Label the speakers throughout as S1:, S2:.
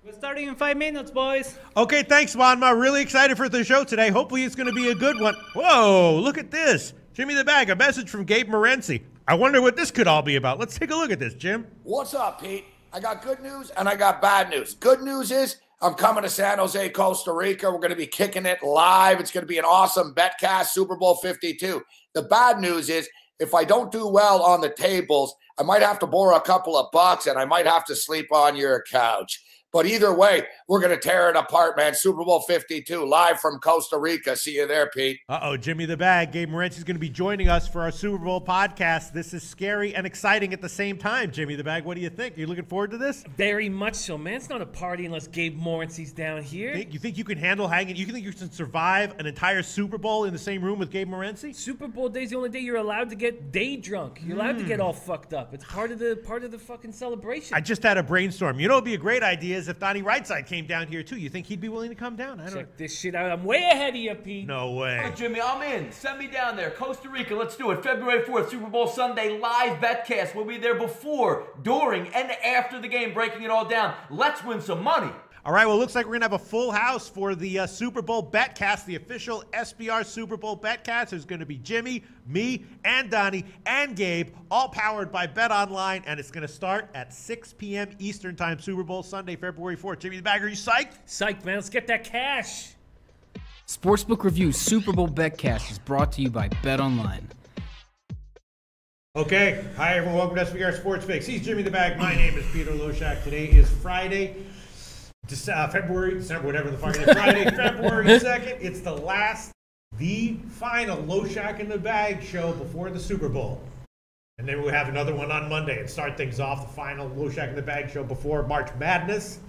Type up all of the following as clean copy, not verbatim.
S1: We're starting in 5 minutes, boys.
S2: Okay, thanks, Juanma. Really excited for the show today. Hopefully it's going to be a good one. Whoa, look at this. Jimmy the Bag, a message from Gabe Morency. I wonder what this could all be about. Let's take a look at this, Jim.
S3: What's up, Pete? I got good news and I got bad news. Good news is I'm coming to San Jose, Costa Rica. We're going to be kicking it live. It's going to be an awesome betcast, Super Bowl 52. The bad news is if I don't do well on the tables, I might have to borrow a couple of bucks and I might have to sleep on your couch. But either way, we're going to tear it apart, man. Super Bowl 52, live from Costa Rica. See you there, Pete.
S2: Uh-oh, Jimmy the Bag. Gabe Morency is going to be joining us for our Super Bowl podcast. This is scary and exciting at the same time. Jimmy the Bag, what do you think? Are you looking forward to this?
S1: Very much so, man. It's not a party unless Gabe Morency's down here.
S2: You think you can handle hanging? You think you can survive an entire Super Bowl in the same room with Gabe Morency?
S1: Super Bowl day's the only day you're allowed to get day drunk. You're allowed to get all fucked up. It's part of the fucking celebration.
S2: I just had a brainstorm. You know what would be a great idea is if Donnie Rightside came down here too. You think he'd be willing to come down?
S1: Check this shit out. I'm way ahead of you, Pete.
S2: No way.
S4: Oh, Jimmy, I'm in. Send me down there. Costa Rica, let's do it. February 4th, Super Bowl Sunday, live betcast. We'll be there before, during, and after the game, breaking it all down. Let's win some money.
S2: All right, well, it looks like we're going to have a full house for the Super Bowl Betcast, the official SBR Super Bowl Betcast. There's going to be Jimmy, me, and Donnie, and Gabe, all powered by BetOnline, and it's going to start at 6 p.m. Eastern Time, Super Bowl Sunday, February 4th. Jimmy the Bag, are you psyched?
S1: Psyched, man. Let's get that cash.
S5: Sportsbook Review Super Bowl Betcast is brought to you by BetOnline.
S2: Okay, hi everyone, welcome to SBR Sports Fix. He's Jimmy the Bag. My name is Peter Loshak. Today is Friday. February 2nd. It's the final Loshak in the Bag show before the Super Bowl. And then we'll have another one on Monday and start things off, the final Loshak in the Bag show before March Madness.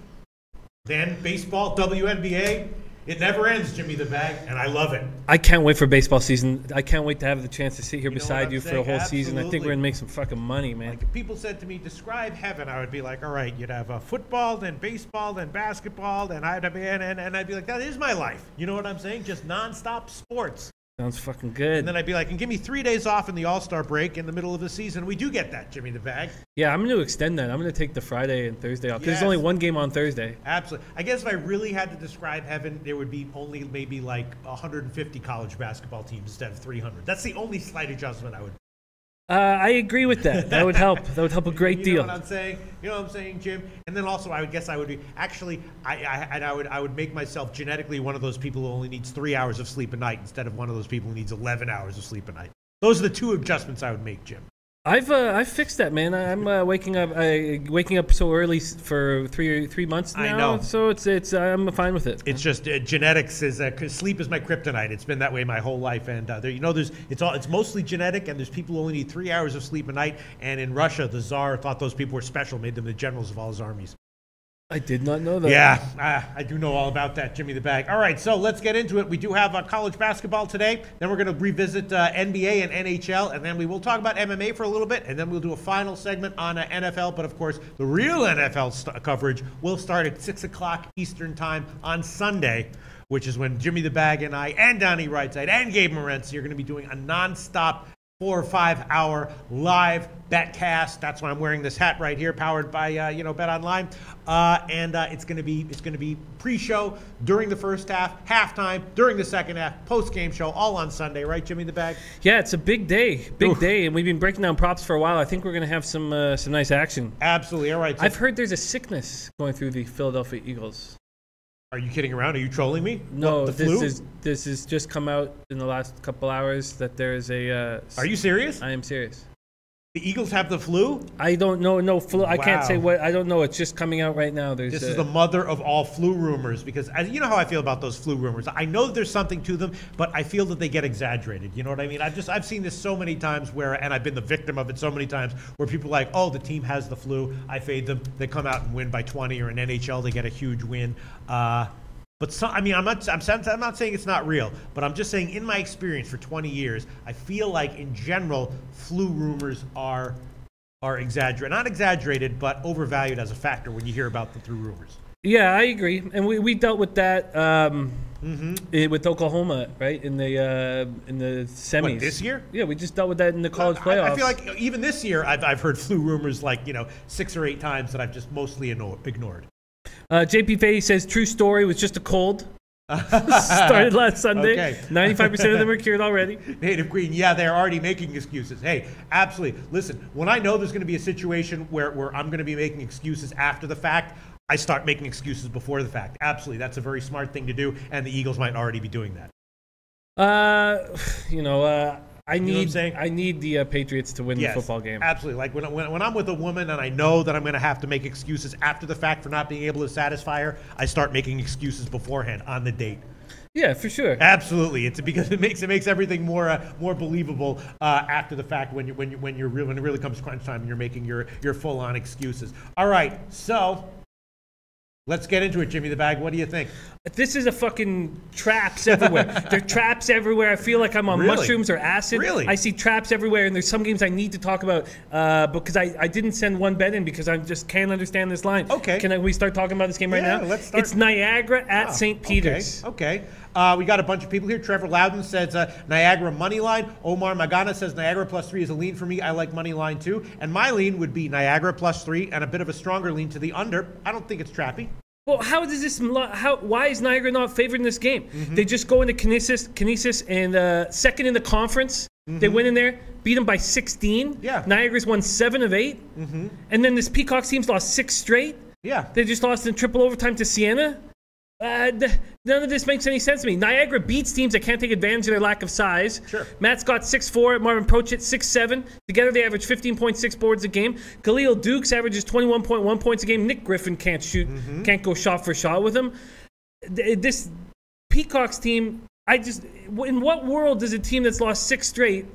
S2: Then baseball, WNBA. It never ends, Jimmy the Bag, and I love it.
S1: I can't wait for baseball season. I can't wait to have the chance to sit here beside you for a whole season. I think we're going to make some fucking money, man.
S2: Like if people said to me, describe heaven, I would be like, all right, you'd have football, then baseball, then basketball, then I'd be like, that is my life. You know what I'm saying? Just nonstop sports.
S1: Sounds fucking good.
S2: And then I'd be like, and give me 3 days off in the All-Star break in the middle of the season. We do get that, Jimmy the Bag.
S1: Yeah, I'm going to extend that. I'm going to take the Friday and Thursday off because
S2: Yes.
S1: there's only one game on Thursday.
S2: Absolutely. I guess if I really had to describe heaven, there would be only maybe like 150 college basketball teams instead of 300. That's the only slight adjustment I would.
S1: I agree with that. That would help. That would help a great deal.
S2: You know what I'm saying? You know what I'm saying, Jim? And then also, I would guess I would be actually, I would make myself genetically one of those people who only needs 3 hours of sleep a night instead of one of those people who needs 11 hours of sleep a night. Those are the two adjustments I would make, Jim.
S1: I've fixed that, man. I'm waking up so early for three months now.
S2: I know.
S1: So it's I'm fine with it.
S2: It's just genetics is cause sleep is my kryptonite. It's been that way my whole life, and it's mostly genetic. And there's people who only need 3 hours of sleep a night. And in Russia, the Tsar thought those people were special, made them the generals of all his armies.
S1: I did not know that.
S2: Yeah, I do know all about that, Jimmy the Bag. All right, so let's get into it. We do have college basketball today. Then we're going to revisit NBA and NHL, and then we will talk about MMA for a little bit, and then we'll do a final segment on NFL. But, of course, the real NFL coverage will start at 6 o'clock Eastern Time on Sunday, which is when Jimmy the Bag and I and Donnie Rightside and Gabe Morency are going to be doing a nonstop 4 or 5 hour live betcast. That's why I'm wearing this hat right here, powered by BetOnline. And it's going to be pre-show, during the first half, halftime, during the second half, post-game show, all on Sunday, right, Jimmy the Bag?
S1: Yeah, it's a big day, and we've been breaking down props for a while. I think we're going to have some nice action.
S2: Absolutely. All right. So
S1: I've heard there's a sickness going through the Philadelphia Eagles.
S2: Are you kidding around? Are you trolling me?
S1: No,
S2: what, the flu?
S1: this has just come out in the last couple hours that there is a.
S2: Are you serious?
S1: I am serious.
S2: The Eagles have the flu?
S1: I don't know. No flu. I can't say
S2: Wow.
S1: what. I don't know. It's just coming out right now.
S2: This is the mother of all flu rumors, because you know how I feel about those flu rumors. I know that there's something to them, but I feel that they get exaggerated. You know what I mean? I've seen this so many times and I've been the victim of it so many times where people are like, oh, the team has the flu. I fade them. They come out and win by 20, or in NHL they get a huge win. But I'm not saying it's not real, but I'm just saying in my experience for 20 years, I feel like in general, flu rumors are exaggerated. Not exaggerated, but overvalued as a factor when you hear about the flu rumors.
S1: Yeah, I agree. And we dealt with that with Oklahoma, right? In the semis.
S2: What, this year?
S1: Yeah, we just dealt with that in the college playoffs.
S2: I feel like even this year, I've heard flu rumors like 6 or 8 times that I've just mostly ignored.
S1: JP Fahey says, true story, was just a cold. Started last Sunday.
S2: Okay.
S1: 95% of them are cured already.
S2: Native Queen, yeah, they're already making excuses. Hey, absolutely. Listen, when I know there's going to be a situation where I'm going to be making excuses after the fact, I start making excuses before the fact. Absolutely. That's a very smart thing to do, and the Eagles might already be doing that.
S1: I need the Patriots to win the football game.
S2: Absolutely. Like when I'm with a woman and I know that I'm going to have to make excuses after the fact for not being able to satisfy her, I start making excuses beforehand on the date.
S1: Yeah, for sure.
S2: Absolutely. It's because it makes everything more believable after the fact when it really comes crunch time and you're making your full on excuses. All right, so let's get into it, Jimmy the Bag. What do you think?
S1: This is a fucking traps everywhere. There are traps everywhere. I feel like I'm on mushrooms or acid.
S2: Really?
S1: I see traps everywhere, and there's some games I need to talk about because I didn't send one bet in because I just can't understand this line.
S2: Okay.
S1: Can we start talking about this game right now?
S2: Let's start.
S1: It's Niagara at St. Peter's.
S2: Okay. We got a bunch of people here. Trevor Loudon says Niagara money line. Omar Magana says Niagara +3 is a lean for me. I like money line too. And my lean would be Niagara +3 and a bit of a stronger lean to the under. I don't think it's trappy.
S1: Well, how does this? Why is Niagara not favored in this game? Mm-hmm. They just go into Kinesis and second in the conference. Mm-hmm. They went in there, beat them by 16.
S2: Yeah.
S1: Niagara's won 7 of 8. Mm-hmm. And then this Peacocks team's lost 6 straight.
S2: Yeah.
S1: They just lost in triple overtime to Siena. None of this makes any sense to me. Niagara beats teams that can't take advantage of their lack of size.
S2: Sure.
S1: Matt Scott 6'4", Marvin Prochet 6'7". Together they average 15.6 boards a game. Khalil Dukes averages 21.1 points a game. Nick Griffin can't shoot, can't go shot for shot with him. This Peacocks team, in what world does a team that's lost 6 straight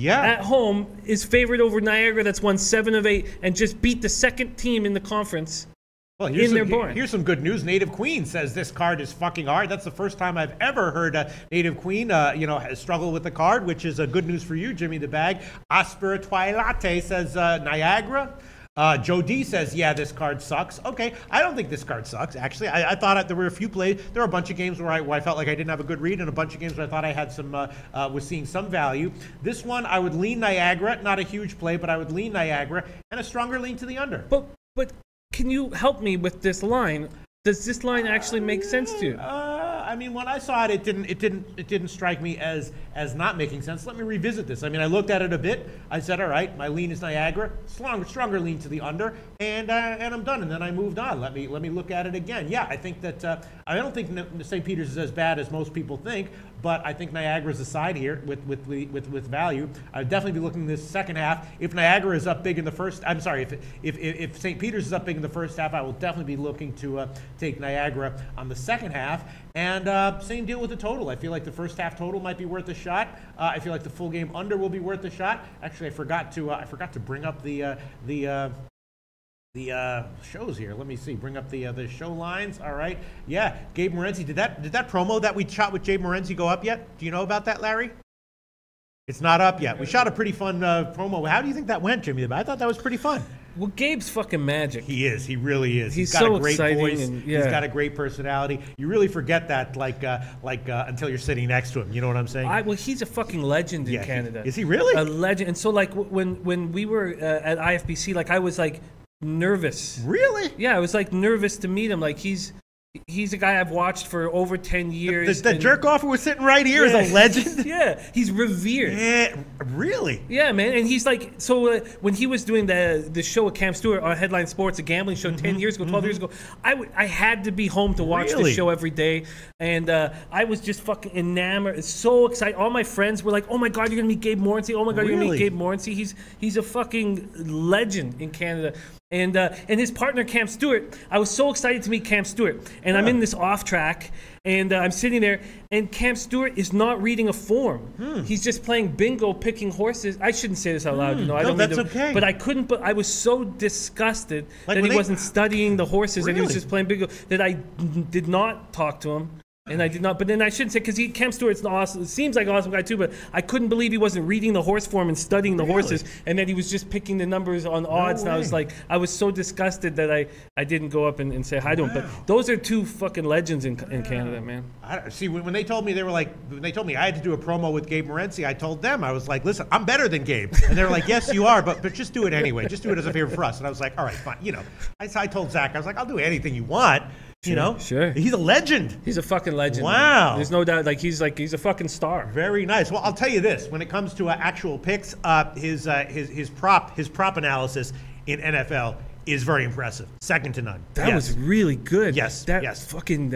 S1: at home is favored over Niagara that's won 7 of 8 and just beat the second team in the conference?
S2: Well, here's some good news. Native Queen says this card is fucking hard. That's the first time I've ever heard Native Queen, struggle with the card, which is good news for you, Jimmy the Bag. Aspiratoy Latte says Niagara. Joe D says, yeah, this card sucks. Okay, I don't think this card sucks, actually. I thought there were a few plays. There were a bunch of games where I felt like I didn't have a good read and a bunch of games where I thought I had was seeing some value. This one, I would lean Niagara. Not a huge play, but I would lean Niagara and a stronger lean to the under.
S1: But can you help me with this line? Does this line actually make sense to you?
S2: I mean, when I saw it, it didn't strike me as not making sense. Let me revisit this. I mean, I looked at it a bit. I said, all right, my lean is Niagara, stronger lean to the under, and I'm done. And then I moved on. Let me look at it again. Yeah, I think that I don't think St. Peter's is as bad as most people think, but I think Niagara's a side here with value. I'd definitely be looking this second half. If Niagara is up big in the first, I'm sorry, if St. Peter's is up big in the first half, I will definitely be looking to take Niagara on the second half. And same deal with the total. I feel like the first half total might be worth a shot. I feel like the full game under will be worth a shot. Actually, I forgot to bring up the shows here. Let me see. Bring up the show lines. All right. Yeah, Gabe Morency. Did that promo that we shot with Gabe Morency go up yet? Do you know about that, Larry? It's not up yet. We shot a pretty fun promo. How do you think that went, Jimmy? I thought that was pretty fun.
S1: Well, Gabe's fucking magic.
S2: He is. He really is.
S1: He's
S2: got
S1: so
S2: a great
S1: exciting
S2: voice.
S1: and,
S2: He's got a great personality. You really forget that, until you're sitting next to him. You know what I'm saying?
S1: Well, he's a fucking legend in Canada.
S2: Is he really?
S1: A legend. And so, like, when we were at IFBC, like, I was like nervous.
S2: Really?
S1: Yeah, I was like nervous to meet him. Like, he's a guy I've watched for over 10 years.
S2: The jerk-off who was sitting right here is a legend?
S1: Yeah, he's revered.
S2: Yeah, really?
S1: Yeah, man. And he's like, so when he was doing the show at Cam Stewart on Headline Sports, a gambling show 10 years ago, 12 years ago, I had to be home to watch the show every day. And I was just fucking enamored, so excited. All my friends were like, oh my God, you're going to meet Gabe Morency. Oh my God, you're going to meet Gabe Morency. He's a fucking legend in Canada. And his partner, Cam Stewart, I was so excited to meet Cam Stewart. And I'm in this off track, and I'm sitting there, and Cam Stewart is not reading a form. He's just playing bingo, picking horses. I shouldn't say this out loud, I don't mean to,
S2: okay.
S1: But I couldn't. But I was so disgusted that he wasn't studying the horses, and he was just playing bingo, that I did not talk to him. And I did not, but then I shouldn't say, because Cam Stewart's awesome. Seems like an awesome guy too, but I couldn't believe he wasn't reading the horse form and studying the horses, and that he was just picking the numbers on odds. And I was so disgusted that I didn't go up and say hi to him. But those are two fucking legends in Canada, man.
S2: See, when they told me when they told me I had to do a promo with Gabe Morency, I told them, I was like, listen, I'm better than Gabe. And they were like, yes, you are, but just do it anyway. Just do it as a favor for us. And I was like, all right, fine. You know, I told Zach, I was like, I'll do anything you want. You know,
S1: sure.
S2: He's a legend.
S1: He's a fucking legend.
S2: Wow.
S1: Man. There's no doubt. He's a fucking star.
S2: Very nice. Well, I'll tell you this: when it comes to actual picks, his prop analysis in NFL is very impressive. Second to none.
S1: That was really good.
S2: Yes.
S1: That fucking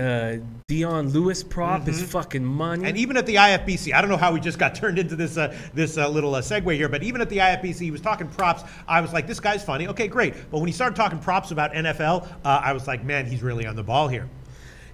S1: Dion Lewis prop is fucking money.
S2: And even at the IFBC, I don't know how we just got turned into this little segue here, but even at the IFBC, he was talking props. I was like, this guy's funny. Okay, great. But when he started talking props about NFL, I was like, man, he's really on the ball here.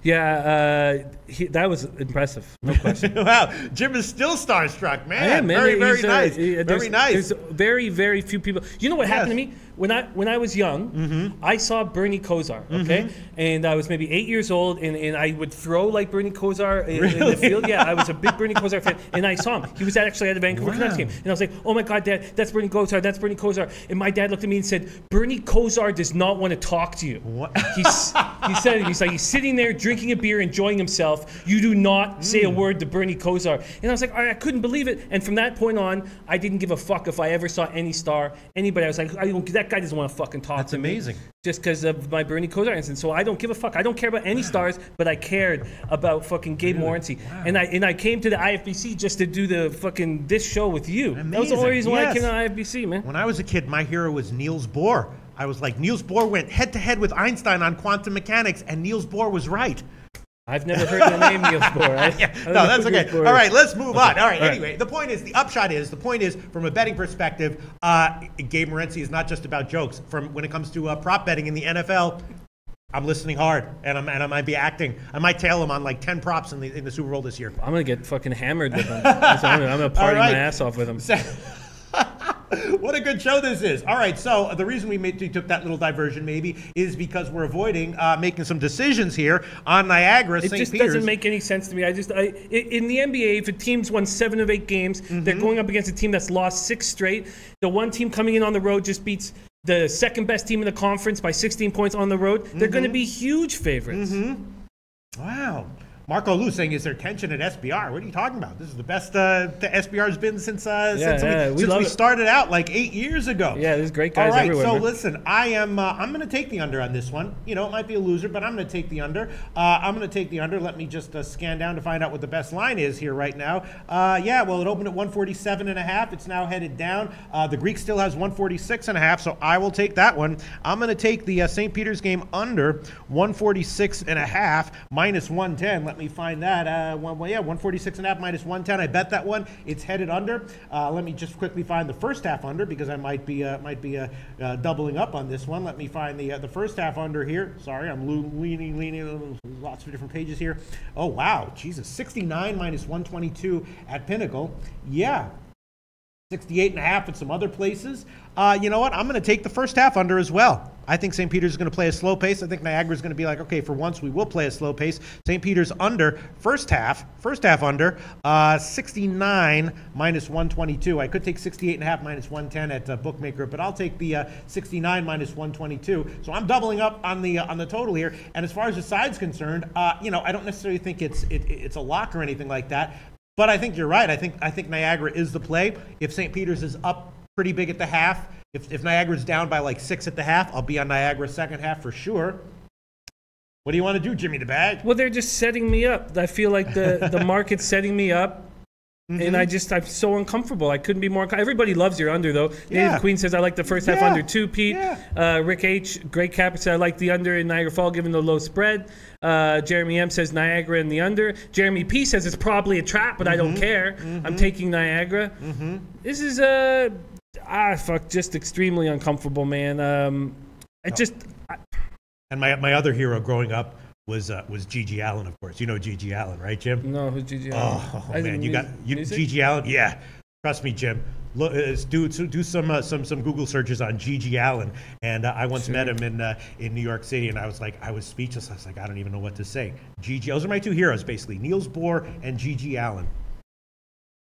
S1: Yeah, that was impressive. No question.
S2: Wow, Jim is still starstruck, man.
S1: Yeah, man.
S2: Very nice. Very nice.
S1: There's very few people. You know what happened to me when I was young? I saw Bernie Kosar. Okay, and I was maybe 8 years old, and I would throw like Bernie Kosar in the field. Yeah, I was a big Bernie Kosar fan, and I saw him. He was actually at the Vancouver Canucks game, and I was like, "Oh my God, Dad, that's Bernie Kosar. That's Bernie Kosar." And my dad looked at me and said, "Bernie Kosar does not want to talk to you." What? He said, he's like, he's sitting there drinking a beer, enjoying himself. You do not say a word to Bernie Kosar. And I was like, I couldn't believe it. And from that point on, I didn't give a fuck if I ever saw any star, anybody. I was like, that guy doesn't want to fucking talk to me. That's amazing. Just because of my Bernie Kosar incident. So I don't give a fuck. I don't care about any stars, but I cared about fucking Gabe Morency. Wow. And I came to the IFBC just to do this show with you. Amazing. That was the only reason why I came to the IFBC, man.
S2: When I was a kid, my hero was Niels Bohr. I was like, Niels Bohr went head-to-head with Einstein on quantum mechanics, and Niels Bohr was right.
S1: I've never heard the name Niels Bohr.
S2: No, that's okay. All right, let's move on. All right, anyway, the point is, from a betting perspective, Gabe Morency is not just about jokes. When it comes to prop betting in the NFL, I'm listening hard, and I might be acting. I might tail him on like 10 props in the Super Bowl this year.
S1: I'm going to get fucking hammered with him. I'm going to party my ass off with him.
S2: What a good show this is. All right, so the reason we took that little diversion maybe is because we're avoiding making some decisions here on Niagara, St. Peters.
S1: It just doesn't make any sense to me. In the NBA, if a team's won 7 of 8 games, they're going up against a team that's lost 6 straight. The one team coming in on the road just beats the second best team in the conference by 16 points on the road. They're going to be huge favorites.
S2: Wow. Marco Lou saying, is there tension at SBR? What are you talking about? This is the best the SBR's been since we started out like 8 years ago.
S1: Yeah, there's great guys everywhere.
S2: All right, so listen, I'm going to take the under on this one. You know, it might be a loser, but I'm going to take the under. Let me just scan down to find out what the best line is here right now. Well, it opened at 147.5. It's now headed down. The Greek still has 146.5, so I will take that one. I'm going to take the St. Peter's game under 146.5 minus 110. Let me find that. 146.5 minus 110. I bet that one. It's headed under. Let me just quickly find the first half under because I might be doubling up on this one. Let me find the first half under here. Sorry, I'm leaning lots of different pages here. Oh wow, Jesus, 69 minus 122 at Pinnacle. Yeah. 68.5 at some other places. You know what? I'm going to take the first half under as well. I think St. Peter's is going to play a slow pace. I think Niagara is going to be like, okay, for once we will play a slow pace. St. Peter's under first half under 69 minus 122. I could take 68.5 minus 110 at Bookmaker, but I'll take the 69 minus 122. So I'm doubling up on the total here. And as far as the side's concerned, I don't necessarily think it's a lock or anything like that. But I think you're right. I think Niagara is the play. If St. Peter's is up pretty big at the half, if Niagara's down by like 6 at the half, I'll be on Niagara second half for sure. What do you want to do, Jimmy the Bag?
S1: Well, they're just setting me up. I feel like the market's setting me up. And I'm so uncomfortable. I couldn't be more Everybody loves your under, though. Native Queen says, I like the first half under too, Pete. Rick H., Great Cap, said, I like the under in Niagara Fall given the low spread. Jeremy M. says Niagara in the under. Jeremy P. says it's probably a trap, but I don't care. I'm taking Niagara. This is, just extremely uncomfortable, man.
S2: And my other hero growing up was Gigi Allen, of course. You know Gigi Allen, right, Jim?
S1: No, who's Gigi Allen?
S2: Oh man, Gigi Allen? Yeah. Trust me, Jim. do some Google searches on G.G. Allen, and I once met him in New York City, and I was speechless. I was like, I don't even know what to say. G.G. Those are my two heroes, basically, Niels Bohr and G.G. Allen.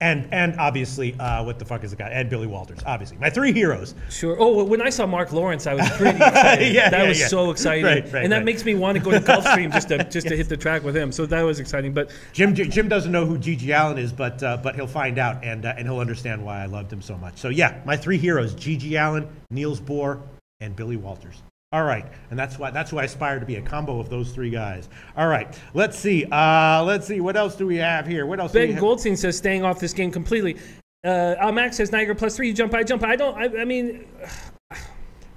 S2: And obviously, what the fuck is the guy? And Billy Walters, obviously. My three heroes.
S1: Sure. Oh, when I saw Mark Lawrence, I was pretty excited. That was so exciting.
S2: Right,
S1: and that makes me want to go to Gulfstream just to hit the track with him. So that was exciting. But
S2: Jim doesn't know who G.G. Allen is, but he'll find out, and he'll understand why I loved him so much. So yeah, my three heroes, G.G. Allen, Niels Bohr, and Billy Walters. All right, and that's who I aspire to be, a combo of those three guys. All right, let's see. What else do we have here? What else?
S1: Ben Goldstein says staying off this game completely. Max says Niagara +3. You jump, I jump. I mean.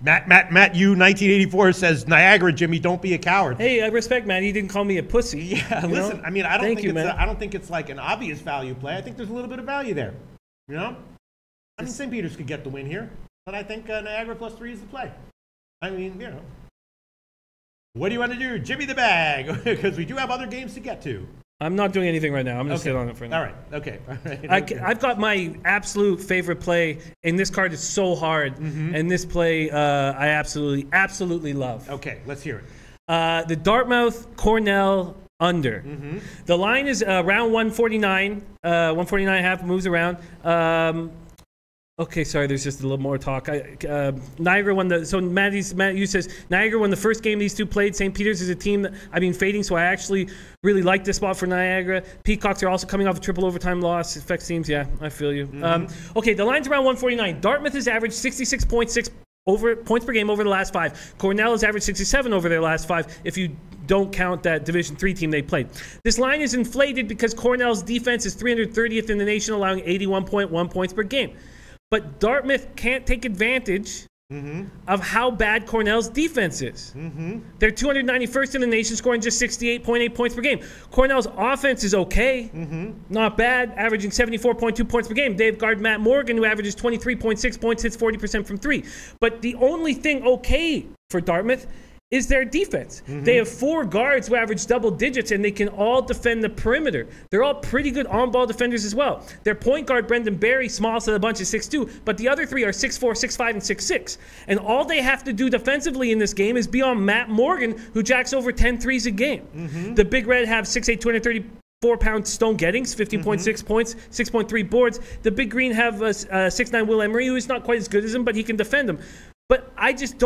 S2: Matt U 1984 says Niagara, Jimmy, don't be a coward.
S1: Hey, I respect Matt. He didn't call me a pussy.
S2: Yeah, listen. I mean, I don't think it's like an obvious value play. I think there's a little bit of value there. You know, I mean, St. Peter's could get the win here, but I think Niagara +3 is the play. I mean, you know. What do you want to do? Jimmy the bag, because we do have other games to get to.
S1: I'm not doing anything right now. I'm going to sit on it for now.
S2: All right. Okay. All right.
S1: I've got my absolute favorite play, and this card is so hard. And this play I absolutely love.
S2: Okay, let's hear it.
S1: The Dartmouth Cornell under. The line is around 149. 149.5 moves around. Okay, sorry, there's just a little more talk. Niagara won the... So Matt you says, Niagara won the first game these two played. St. Peter's is a team that I've been fading, so I actually really like this spot for Niagara. Peacocks are also coming off a triple overtime loss. Affects teams, yeah, I feel you. Okay, the line's around 149. Dartmouth has averaged 66.6 points per game over the last 5. Cornell has averaged 67 over their last 5, if you don't count that Division III team they played. This line is inflated because Cornell's defense is 330th in the nation, allowing 81.1 points per game. But Dartmouth can't take advantage of how bad Cornell's defense is. They're 291st in the nation, scoring just 68.8 points per game. Cornell's offense is okay, not bad, averaging 74.2 points per game. They've guarded Matt Morgan, who averages 23.6 points, hits 40% from 3. But the only thing okay for Dartmouth is their defense. They have 4 guards who average double digits, and they can all defend the perimeter. They're all pretty good on-ball defenders as well. Their point guard, Brendan Barry, smallest of the bunch, is 6'2", but the other 3 are 6'4", 6'5", and 6'6". And all they have to do defensively in this game is be on Matt Morgan, who jacks over 10 threes a game. The Big Red have 6'8", 234-pound Stone Gettings, 15.6 points, 6.3 boards. The Big Green have 6'9" Will Emery, who is not quite as good as him, but he can defend them. But I just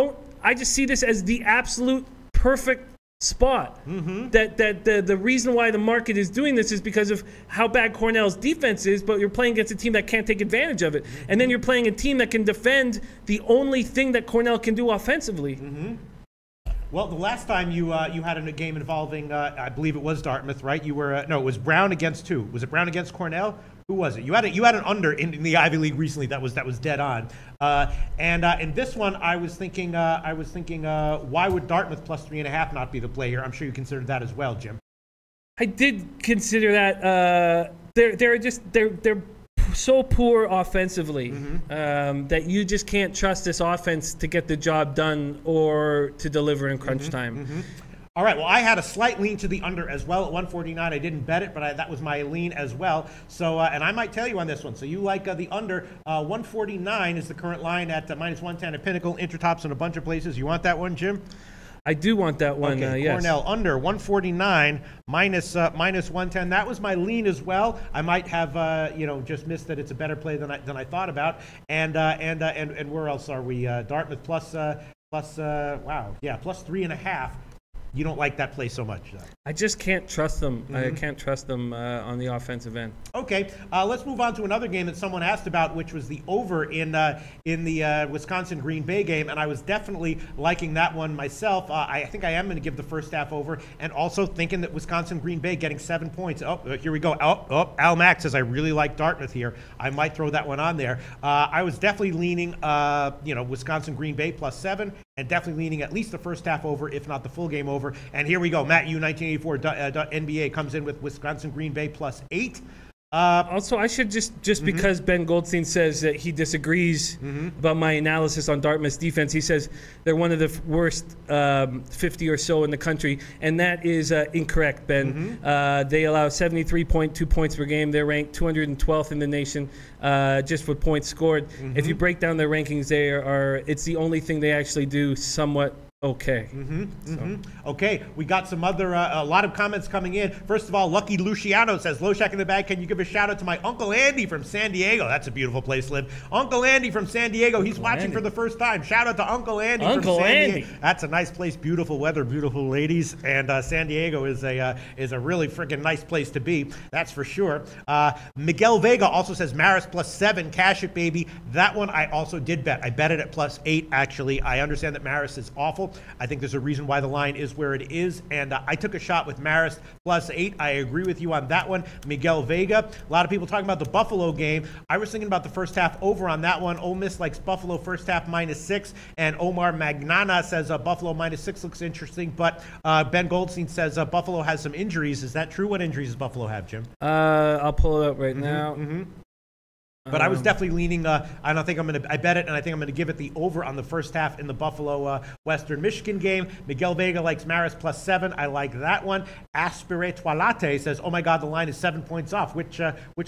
S1: see this as the absolute perfect spot. That the reason why the market is doing this is because of how bad Cornell's defense is, but you're playing against a team that can't take advantage of it. And then you're playing a team that can defend the only thing that Cornell can do offensively.
S2: Well, the last time you had a game involving, I believe it was Dartmouth, right? You were no, it was Brown against who? Was it Brown against Cornell? Who was it? You had an under in the Ivy League recently that was dead on. And in this one, I was thinking, why would Dartmouth +3.5 not be the play here? I'm sure you considered that as well, Jim.
S1: I did consider that. They're so poor offensively that you just can't trust this offense to get the job done or to deliver in crunch time.
S2: All right, well, I had a slight lean to the under as well at 149. I didn't bet it, but that was my lean as well. So, and I might tell you on this one. So you like the under. 149 is the current line at -110 at Pinnacle, Intertops, and a bunch of places. You want that one, Jim?
S1: I do want that one,
S2: okay,
S1: yes.
S2: Cornell under 149 minus 110. That was my lean as well. I might have just missed that it's a better play than I thought about. And where else are we? Dartmouth plus 3.5. You don't like that play so much, though. I
S1: just can't trust them. I can't trust them on the offensive end.
S2: Okay, let's move on to another game that someone asked about, which was the over in the Wisconsin-Green Bay game, and I was definitely liking that one myself. I think I am going to give the first half over, and also thinking that Wisconsin-Green Bay getting 7 points. Oh, here we go. Oh, Al Mack says I really like Dartmouth here. I might throw that one on there. I was definitely leaning, Wisconsin-Green Bay +7, and definitely leaning at least the first half over, if not the full game over. And here we go. Matt U 1984 NBA comes in with Wisconsin Green Bay +8.
S1: Also, I should just because Ben Goldstein says that he disagrees about my analysis on Dartmouth's defense, he says they're one of the worst 50 or so in the country, and that is incorrect, Ben. They allow 73.2 points per game. They're ranked 212th in the nation just with points scored. If you break down their rankings, it's the only thing they actually do somewhat okay.
S2: Okay, we got some other, a lot of comments coming in. First of all, Lucky Luciano says, Loshak in the bag, can you give a shout out to my Uncle Andy from San Diego? That's a beautiful place to live. Uncle Andy from San Diego, he's watching for the first time. Shout out to Uncle Andy from San Diego. That's a nice place, beautiful weather, beautiful ladies, and San Diego is a really freaking nice place to be, that's for sure. Miguel Vega also says, Maris +7, cash it, baby. That one I also did bet. I bet it at +8, actually. I understand that Maris is awful. I think there's a reason why the line is where it is, and I took a shot with Maris +8. I agree with you on that one. Miguel Vega. A lot of people talking about the Buffalo game. I was thinking about the first half over on that one. Ole Miss likes Buffalo first half -6, and Omar Magnana says Buffalo -6 looks interesting, but Ben Goldstein says Buffalo has some injuries. Is that true? What injuries does Buffalo have, Jim?
S1: I'll pull it up right now.
S2: But I was definitely leaning, I bet it, and I think I'm going to give it the over on the first half in the Buffalo Western Michigan game. Miguel Vega likes Maris +7. I like that one. Aspire Toilate says, oh my God, the line is 7 points off. Which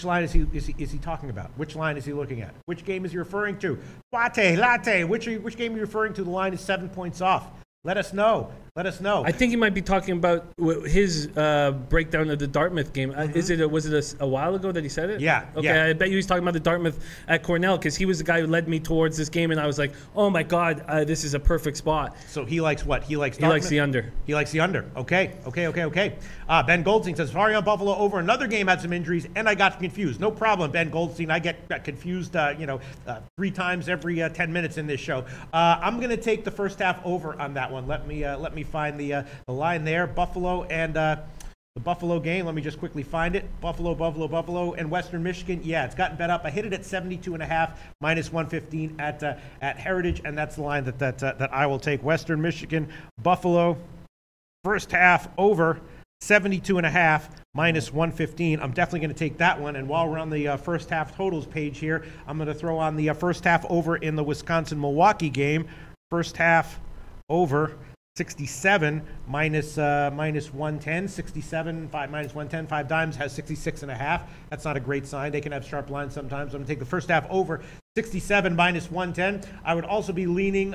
S2: line is he talking about? Which line is he looking at? Which game is he referring to? Latte, which game are you referring to? The line is 7 points off. Let us know. Let us know.
S1: I think he might be talking about his breakdown of the Dartmouth game. Was it a while ago that he said it?
S2: Yeah.
S1: Okay,
S2: yeah.
S1: I bet you he's talking about the Dartmouth at Cornell, because he was the guy who led me towards this game, and I was like, oh my God, this is a perfect spot.
S2: So he likes what? He likes Dartmouth?
S1: He likes the under.
S2: He likes the under. Okay. Ben Goldstein says, sorry on Buffalo over. Another game had some injuries, and I got confused. No problem, Ben Goldstein. I get confused, 3 times every 10 minutes in this show. I'm going to take the first half over on that one. Let me find the line there. Buffalo and the Buffalo game. Let me just quickly find it. Buffalo, and Western Michigan. Yeah, it's gotten bet up. I hit it at 72.5, -115 at Heritage, and that's the line that I will take. Western Michigan, Buffalo, first half over, 72.5, -115. I'm definitely going to take that one. And while we're on the first half totals page here, I'm going to throw on the first half over in the Wisconsin-Milwaukee game. First half over, 67 -110, 67 -110, 5 dimes has 66.5. That's not a great sign. They can have sharp lines sometimes. I'm going to take the first half over, 67 -110. I would also be leaning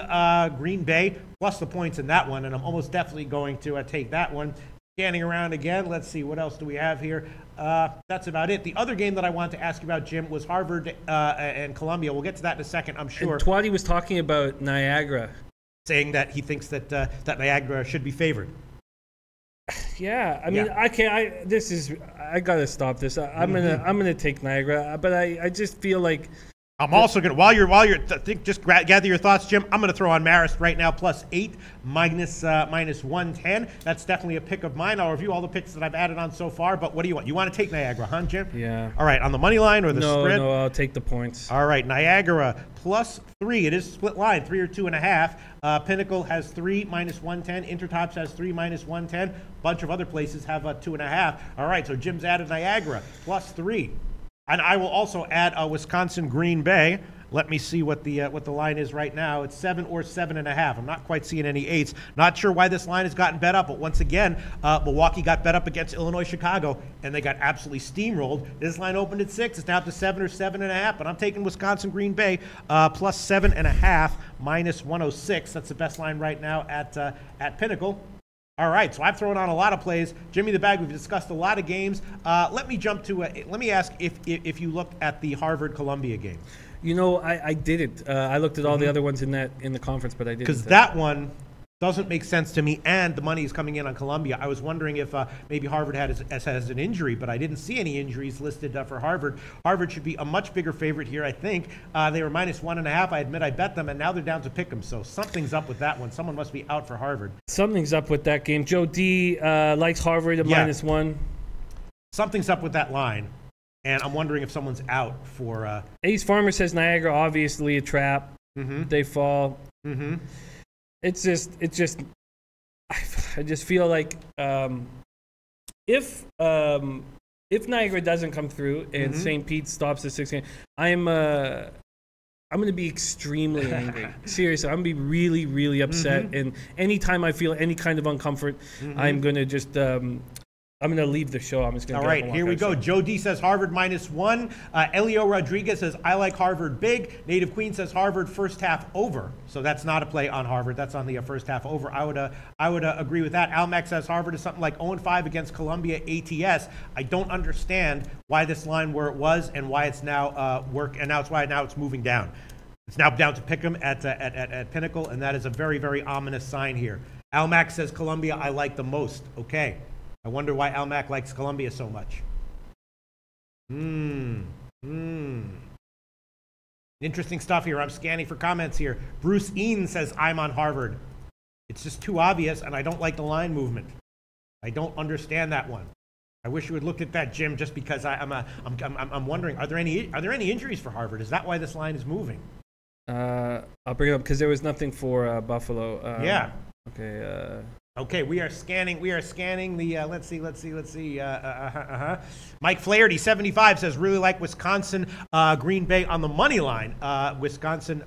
S2: Green Bay plus the points in that one, and I'm almost definitely going to take that one. Scanning around again. Let's see, what else do we have here? That's about it. The other game that I wanted to ask you about, Jim, was Harvard and Columbia. We'll get to that in a second, I'm sure.
S1: And Twatty was talking about Niagara,
S2: saying that he thinks that that Niagara should be favored.
S1: Yeah, I mean, I gotta stop this. I'm gonna take Niagara, but I just feel like
S2: I'm also gonna while you're just gather your thoughts, Jim. I'm gonna throw on Marist right now +8 -110. That's definitely a pick of mine. I'll review all the picks that I've added on so far. But what do you want? You want to take Niagara, huh, Jim?
S1: Yeah.
S2: All right, on the money line or the spread?
S1: No, I'll take the points.
S2: All right, Niagara +3. It is split line, 3 or 2.5. Pinnacle has 3 -110. Intertops has 3 -110. A bunch of other places have 2.5. All right, so Jim's added Niagara +3. And I will also add Wisconsin Green Bay. Let me see what the line is right now. It's 7 or 7.5. I'm not quite seeing any 8s. Not sure why this line has gotten bet up, but once again, Milwaukee got bet up against Illinois Chicago, and they got absolutely steamrolled. This line opened at 6. It's now up to 7 or 7.5. But I'm taking Wisconsin Green Bay +7.5 -106. That's the best line right now at Pinnacle. All right, so I've thrown on a lot of plays. Jimmy the Bag, we've discussed a lot of games. Let me jump to let me ask if you looked at the Harvard-Columbia game.
S1: You know, I didn't. I looked at all the other ones in the conference, but I didn't.
S2: Because that one doesn't make sense to me, and the money is coming in on Columbia. I was wondering if maybe Harvard has an injury, but I didn't see any injuries listed for Harvard. Harvard should be a much bigger favorite here, I think. They were -1.5. I admit I bet them, and now they're down to pick them. So something's up with that one. Someone must be out for Harvard.
S1: Something's up with that game. Joe D likes Harvard at -1.
S2: Something's up with that line. And I'm wondering if someone's out for...
S1: Ace Farmer says Niagara, obviously a trap. They fall. It's just, I just feel like if if Niagara doesn't come through and St. Pete stops the 6 game, I'm going to be extremely angry. Seriously, I'm going to be really, really upset. And anytime I feel any kind of uncomfort, I'm going to just I'm going to leave the show. I'm just going to.
S2: All right, here we go. Joe D says Harvard -1. Elio Rodriguez says I like Harvard big. Native Queen says Harvard first half over. So that's not a play on Harvard. That's on the first half over. I would agree with that. Almac says Harvard is something like 0-5 against Columbia ATS. I don't understand why this line where it was and why it's now now it's moving down. It's now down to Pick'em at Pinnacle, and that is a very, very ominous sign here. Almac says Columbia I like the most. Okay. I wonder why Almac likes Columbia so much. Interesting stuff here. I'm scanning for comments here. Bruce Ean says I'm on Harvard. It's just too obvious, and I don't like the line movement. I don't understand that one. I wish you had looked at that, Jim, just because I'm wondering, are there any injuries for Harvard? Is that why this line is moving?
S1: I'll bring it up because there was nothing for Buffalo.
S2: Yeah.
S1: Okay.
S2: Okay, we are scanning the, let's see. Mike Flaherty, 75, says, really like Wisconsin, Green Bay on the money line. Wisconsin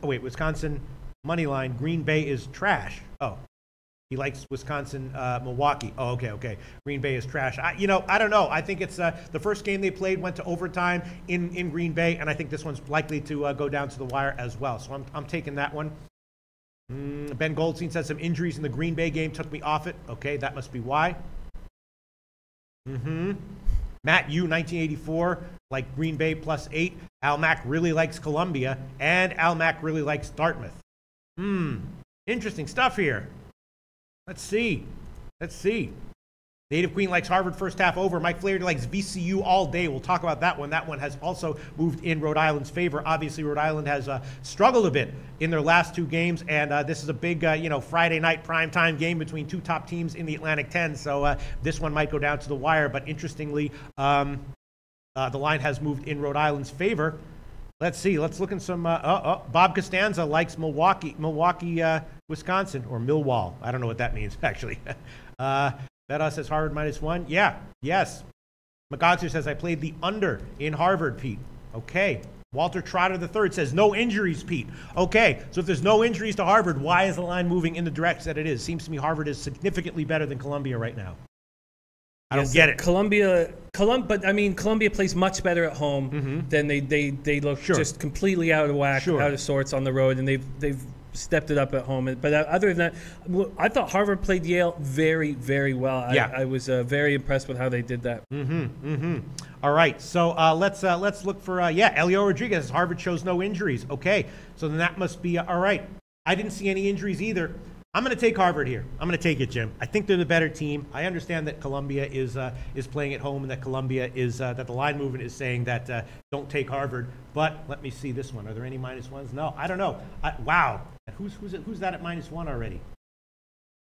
S2: money line, Green Bay is trash. Oh, he likes Wisconsin, Milwaukee. Oh, okay. Green Bay is trash. I don't know. I think it's the first game they played went to overtime in Green Bay, and I think this one's likely to go down to the wire as well. So I'm taking that one. Ben Goldstein says some injuries in the Green Bay game took me off it. Okay, that must be why. Matt U, 1984, like Green Bay +8. Almac really likes Columbia, and Almac really likes Dartmouth. Interesting stuff here. Let's see. Native Queen likes Harvard first half over. Mike Flaherty likes VCU all day. We'll talk about that one. That one has also moved in Rhode Island's favor. Obviously, Rhode Island has struggled a bit in their last 2 games, and this is a big, Friday night primetime game between 2 top teams in the Atlantic 10. So this one might go down to the wire. But interestingly, the line has moved in Rhode Island's favor. Let's see. Let's look in some. Bob Costanza likes Milwaukee, Wisconsin, or Millwall. I don't know what that means actually. Beta says Harvard -1. Yeah, yes. McGodster says I played the under in Harvard, Pete. Okay. Walter Trotter III says no injuries, Pete. Okay, so if there's no injuries to Harvard, why is the line moving in the direction that it is? Seems to me Harvard is significantly better than Columbia right now. I don't get it.
S1: Columbia plays much better at home than they look just completely out of whack, out of sorts on the road, and they've stepped it up at home. But other than that, I thought Harvard played Yale very, very well. I was very impressed with how they did that.
S2: All right, so let's look for Elio Rodriguez. Harvard shows no injuries. Okay, so then that must be all right. I didn't see any injuries either. I'm going to take Harvard here. I'm going to take it, Jim. I think they're the better team. I understand that Columbia is playing at home, and that Columbia is that the line movement is saying that don't take Harvard. But let me see this one. Are there any -1s? No, I don't know. Wow, who's that at -1 already?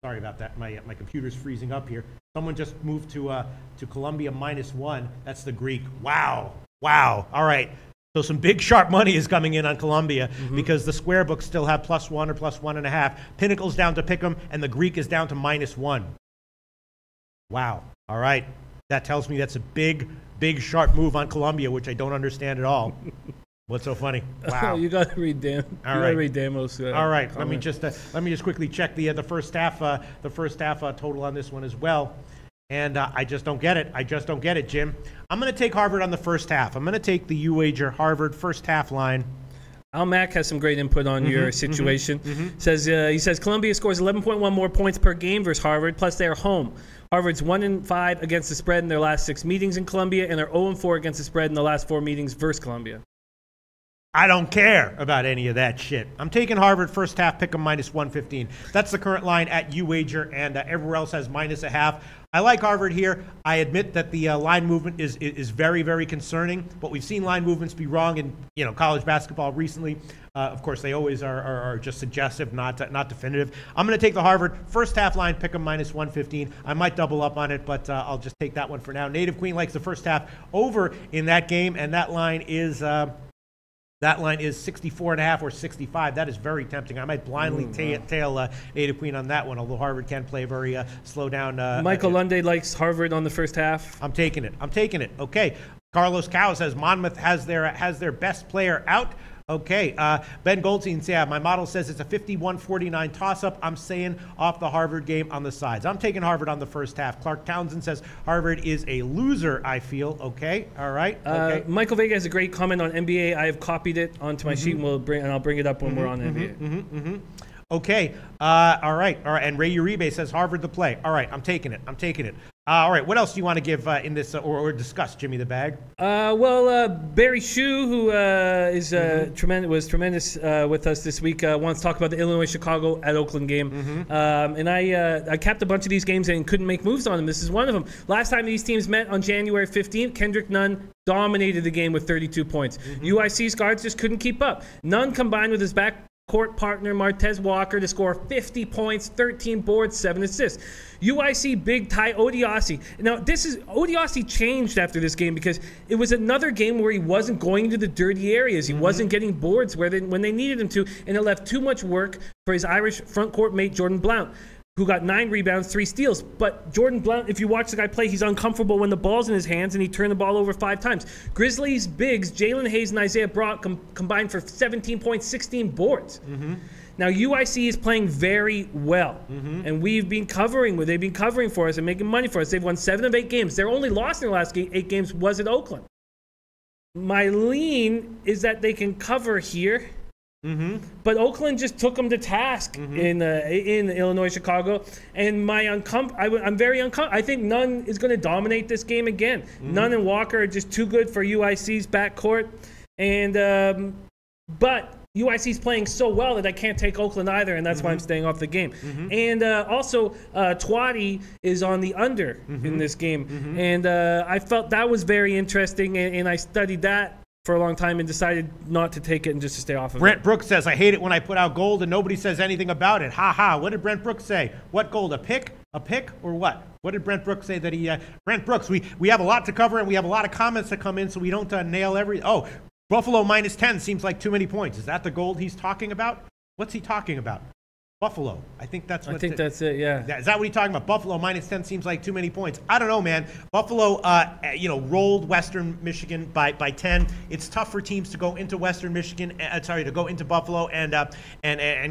S2: Sorry about that. My computer's freezing up here. Someone just moved to Columbia -1. That's the Greek. Wow. All right. So some big sharp money is coming in on Columbia because the square books still have +1 or +1.5. Pinnacle's down to Pick'em, and the Greek is down to -1. Wow. All right. That tells me that's a big sharp move on Columbia, which I don't understand at all. What's so funny? Wow.
S1: You got to read Damos.
S2: All right. Let me just quickly check the first half total on this one as well. And I just don't get it. Jim. I'm going to take Harvard on the first half. I'm going to take the U-Wager Harvard first half line.
S1: Al Mack has some great input on your situation. He says Columbia scores 11.1 more points per game versus Harvard, plus they are home. Harvard's 1-5 against the spread in their last 6 meetings in Columbia, and they're 0-4 against the spread in the last 4 meetings versus Columbia.
S2: I don't care about any of that shit. I'm taking Harvard first half, pick 'em -115. That's the current line at U-Wager, and everywhere else has -0.5. I like Harvard here. I admit that the line movement is very, very concerning, but we've seen line movements be wrong in college basketball recently. Of course, they always are just suggestive, not definitive. I'm going to take the Harvard first half line, pick 'em -115. I might double up on it, but I'll just take that one for now. Native Queen likes the first half over in that game, and that line is That line is 64.5 or 65. That is very tempting. I might blindly tail Ada Queen on that one, although Harvard can play very slow down.
S1: Michael Lunde likes Harvard on the first half.
S2: I'm taking it. Okay. Carlos Cow says Monmouth has their best player out. Okay, Ben Goldstein says, yeah, my model says it's a 51-49 toss-up. I'm saying off the Harvard game on the sides. I'm taking Harvard on the first half. Clark Townsend says Harvard is a loser, I feel. Okay, all right. Okay.
S1: Michael Vega has a great comment on NBA. I have copied it onto my sheet, and I'll bring it up when we're on NBA.
S2: Okay, all right. And Ray Uribe says Harvard to play. All right, I'm taking it. All right, what else do you want to give in this or discuss, Jimmy the Bag?
S1: Barry Shue, who was tremendous with us this week, wants to talk about the Illinois-Chicago at Oakland game. And I capped a bunch of these games and couldn't make moves on them. This is one of them. Last time these teams met on January 15th, Kendrick Nunn dominated the game with 32 points. UIC's guards just couldn't keep up. Nunn combined with his backcourt partner Martez Walker to score 50 points, 13 boards, 7 assists. UIC big Ty Odiasi. Now, Odiasi changed after this game because it was another game where he wasn't going to the dirty areas. He wasn't getting boards when they needed him to, and it left too much work for his Irish front court mate Jordan Blount, who got 9 rebounds, 3 steals. But Jordan Blount, if you watch the guy play, he's uncomfortable when the ball's in his hands, and he turned the ball over 5 times. Grizzlies bigs, Jalen Hayes and Isaiah Brock combined for 17 points, 16 boards. Now, UIC is playing very well, and they've been covering for us and making money for us. They've won 7 of 8 games. Their only loss in the last 8 games was at Oakland. My lean is that they can cover here. But Oakland just took them to task in Illinois, Chicago, and I'm very uncomfortable. I think Nunn is going to dominate this game again. Nunn and Walker are just too good for UIC's backcourt, and but UIC's playing so well that I can't take Oakland either, and that's why I'm staying off the game. And also, Twatty is on the under in this game, and I felt that was very interesting, and I studied that for a long time and decided not to take it and just to stay off of it.
S2: Brent Brooks says, I hate it when I put out gold and nobody says anything about it. Ha ha. What did Brent Brooks say? What gold? A pick? A pick or what? What did Brent Brooks say that he... Brent Brooks, we have a lot to cover and we have a lot of comments that come in so we don't nail every... Oh, Buffalo -10 seems like too many points. Is that the gold he's talking about? What's he talking about? Buffalo. I think that's
S1: that's it, yeah.
S2: Is that what he's talking about? Buffalo -10 seems like too many points. I don't know, man. Buffalo, rolled Western Michigan by 10. It's tough for teams to go into Western Michigan, to go into Buffalo and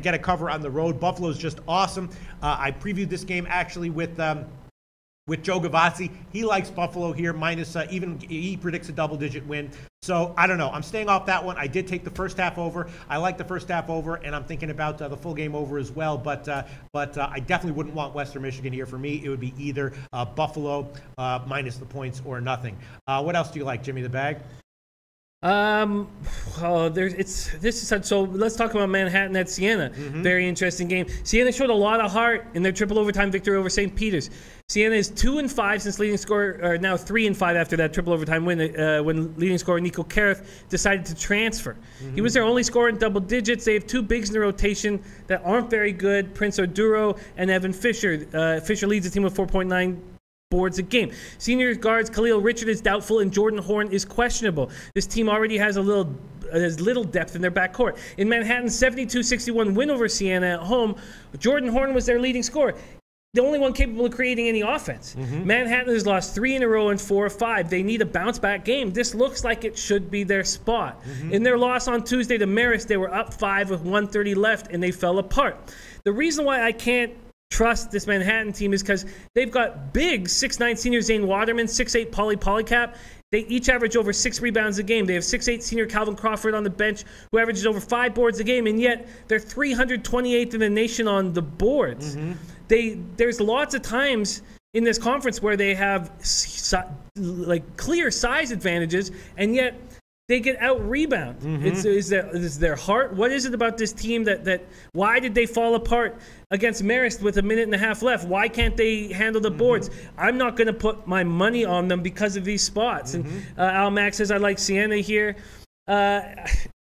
S2: get a cover on the road. Buffalo's just awesome. I previewed this game actually with Joe Gavazzi. He likes Buffalo here, minus even he predicts a double-digit win. So I don't know. I'm staying off that one. I did take the first half over. I like the first half over, and I'm thinking about the full game over as well. But I definitely wouldn't want Western Michigan here. For me, it would be either Buffalo minus the points or nothing. What else do you like, Jimmy the Bag?
S1: So let's talk about Manhattan at Siena. Very interesting game. Siena showed a lot of heart in their triple overtime victory over St. Peter's. Siena is 2-5 since leading scorer, or now 3-5 after that triple overtime win when leading scorer Nico Kareth decided to transfer. He was their only scorer in double digits. They have 2 bigs in the rotation that aren't very good, Prince Oduro and Evan Fisher. Fisher leads the team with 4.9 boards a game. Senior guards Khalil Richard is doubtful and Jordan Horn is questionable. This team already has little depth in their backcourt. In Manhattan's 72-61 win over Siena at home, Jordan Horn was their leading scorer, the only one capable of creating any offense. Manhattan has lost 3 in a row and 4 of 5. They need a bounce-back game. This looks like it should be their spot. In their loss on Tuesday to Marist, they were up 5 with 1:30 left, and they fell apart. The reason why I can't trust this Manhattan team is because they've got big 6'9 senior Zane Waterman, 6'8 Polycap. They each average over 6 rebounds a game. They have 6'8 senior Calvin Crawford on the bench, who averages over 5 boards a game, and yet they're 328th in the nation on the boards. There's lots of times in this conference where they have clear size advantages, and yet they get out-rebound. Is their heart? What is it about this team that why did they fall apart against Marist with 1.5 minutes left? Why can't they handle the boards? I'm not going to put my money on them because of these spots. And Al Max says, I like Siena here.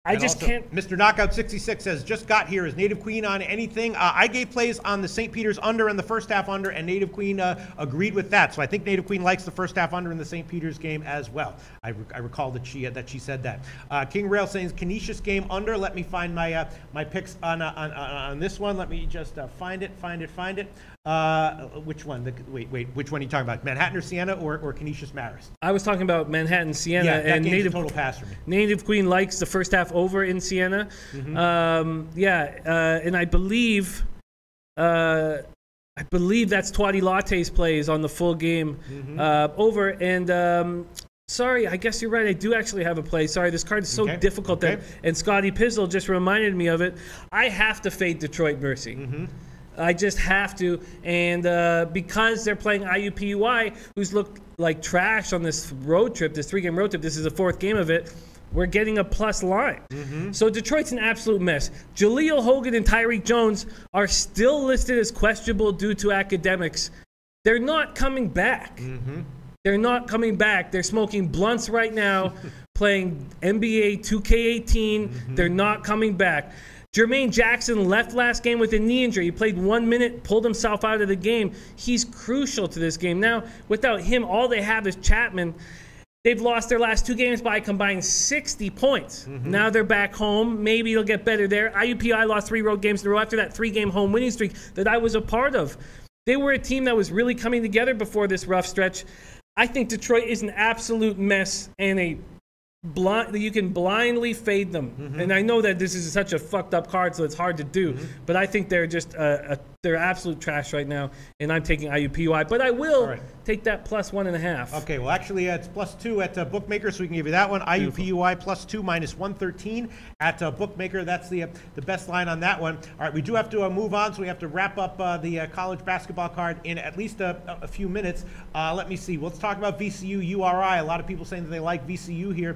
S1: I just can't.
S2: Mr. Knockout 66 says, just got here. Is Native Queen on anything? I gave plays on the St. Peter's under and the first half under, and Native Queen agreed with that. So I think Native Queen likes the first half under in the St. Peter's game as well. I recall that she said that. King Rail saying Canisius game under. Let me find my my picks on this one. Let me just find it. Which one? Wait. Which one are you talking about? Manhattan or Siena or Canisius Marist?
S1: I was talking about Manhattan, Siena,
S2: Yeah, that
S1: and
S2: game's
S1: Native.
S2: a total pass for me.
S1: Native Queen likes the first half over in Siena. And I believe that's Twatty Latte's plays on the full game over. And sorry, I guess you're right. I do actually have a play. Sorry, this card is so difficult and Scotty Pizzle just reminded me of it. I have to fade Detroit Mercy. I just have to, and because they're playing IUPUI, who's looked like trash on this road trip, this 3-game road trip, this is the 4th game of it, we're getting a plus line. So Detroit's an absolute mess. Jaleel Hogan and Tyreek Jones are still listed as questionable due to academics. They're not coming back. They're not coming back. They're smoking blunts right now, playing NBA 2K18. They're not coming back. Jermaine Jackson left last game with a knee injury. He played 1 minute, pulled himself out of the game. He's crucial to this game. Now, without him, all they have is Chapman. They've lost their last 2 games by a combined 60 points. Now they're back home. Maybe it'll get better there. IUPI lost 3 road games in a row after that 3-game home winning streak that I was a part of. They were a team that was really coming together before this rough stretch. I think Detroit is an absolute mess and you can blindly fade them. And I know that this is such a fucked up card, so it's hard to do. But I think they're just they're absolute trash right now, and I'm taking IUPUI. But I will take that plus 1.5.
S2: Okay, well, actually, it's +2 at Bookmaker, so we can give you that one. IUPUI +2 -113 at Bookmaker. That's the best line on that one. All right, we do have to move on, so we have to wrap up the college basketball card in at least a few minutes. Let me see. Let's talk about VCU URI. A lot of people saying that they like VCU here,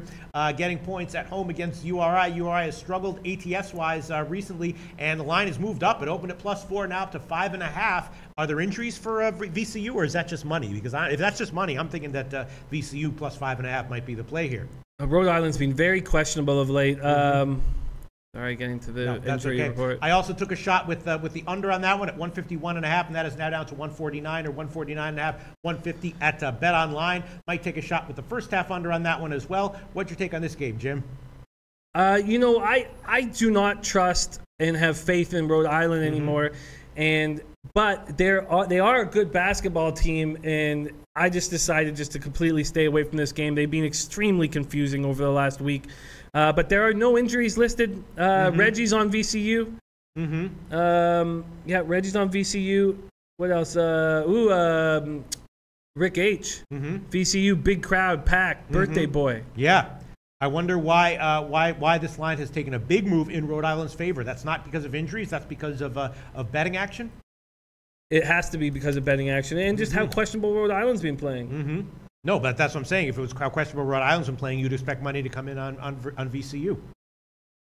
S2: getting points at home against URI. URI has struggled ATS-wise recently, and the line has moved up. It opened at +4, now up to 5.5. Are there injuries for VCU, or is that just money? Because if that's just money, I'm thinking that VCU +5.5 might be the play here.
S1: Rhode Island's been very questionable of late. Sorry, getting to the injury report.
S2: I also took a shot with the under on that one at 151.5, and that is now down to 149 or 149.5, 150 at Bet Online. Might take a shot with the first half under on that one as well. What's your take on this game, Jim?
S1: I do not trust and have faith in Rhode Island anymore, but they are a good basketball team, and I just decided just to completely stay away from this game. They've been extremely confusing over the last week, but there are no injuries listed. Reggie's on VCU. Reggie's on VCU. What else? Rick H. VCU, big crowd, packed, birthday boy.
S2: Yeah. I wonder why this line has taken a big move in Rhode Island's favor. That's not because of injuries. That's because of betting action.
S1: It has to be because of betting action and just how questionable Rhode Island's been playing.
S2: No, but that's what I'm saying. If it was how questionable Rhode Island's been playing, you'd expect money to come in on VCU.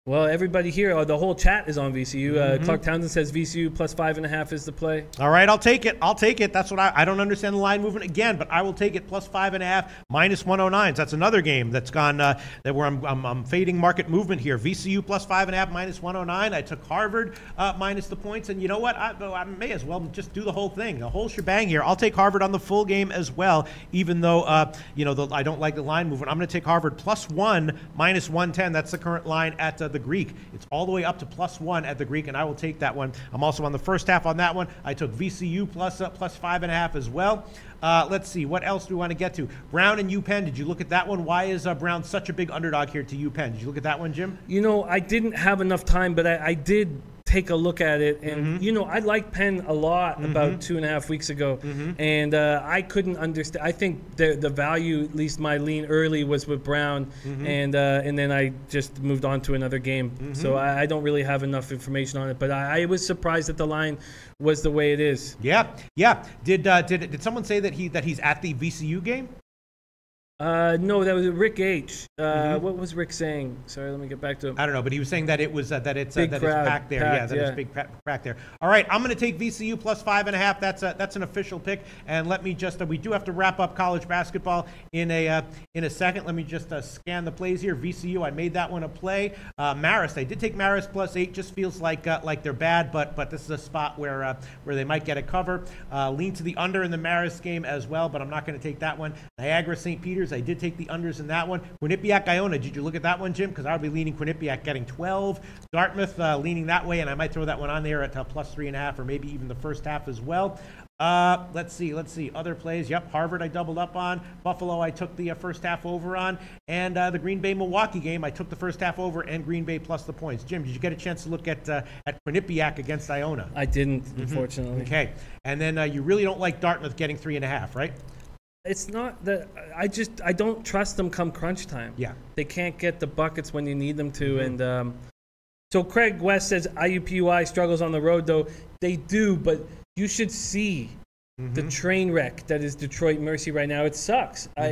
S1: Well, everybody here, the whole chat is on VCU. Clark Townsend says VCU +5.5 is the play.
S2: All right, I'll take it. That's what I don't understand the line movement again, but I will take it +5.5 -109. That's another game that's gone where I'm fading market movement here. VCU +5.5 -109. I took Harvard minus the points, and you know what? I may as well just do the whole thing, the whole shebang here. I'll take Harvard on the full game as well, even though I don't like the line movement. I'm going to take Harvard +1 -110. That's the current line at the Greek. It's all the way up to +1 at the Greek, and I will take that one. I'm also on the first half on that one. I took VCU +5.5 as well. Let's see, what else do we want to get to? Brown and UPenn. Did you look at that one? Why is Brown such a big underdog here to UPenn? Did you look at that one, Jim?
S1: I didn't have enough time, but I did take a look at it, and I liked Penn a lot about 2.5 weeks ago, and I couldn't understand. I think the value, at least my lean early, was with Brown, and then I just moved on to another game. So I don't really have enough information on it, but I was surprised that the line was the way it is.
S2: Yeah. Did someone say that he's at the VCU game?
S1: No, that was Rick H. What was Rick saying? Sorry, let me get back to him.
S2: I don't know, but he was saying that it was that it's
S1: Big crowd,
S2: packed there.
S1: packed,
S2: It's big packed there. All right, I'm going to take VCU plus 5.5. That's an official pick. And let me just we do have to wrap up college basketball in a second. Let me just scan the plays here. VCU, I made that one a play. Marist, I did take Marist plus 8. Just feels like they're bad, but this is a spot where they might get a cover. Lean to the under in the Marist game as well, but I'm not going to take that one. Niagara St. Peter's, I did take the unders in that one. Quinnipiac Iona, did you look at that one, Jim? Because I would be leaning Quinnipiac getting 12. Dartmouth leaning that way, and I might throw that one on there at plus 3.5 or maybe even the first half as well. Let's see. Other plays. Yep, Harvard I doubled up on. Buffalo I took the first half over on. And the Green Bay-Milwaukee game, I took the first half over and Green Bay plus the points. Jim, did you get a chance to look at Quinnipiac against Iona?
S1: I didn't, unfortunately.
S2: Okay. And then you really don't like Dartmouth getting 3.5, right?
S1: It's not that I don't trust them come crunch time.
S2: Yeah. They
S1: can't get the buckets when you need them to. And so Craig West says IUPUI struggles on the road, though. They do, but you should see the train wreck that is Detroit Mercy right now. It sucks. I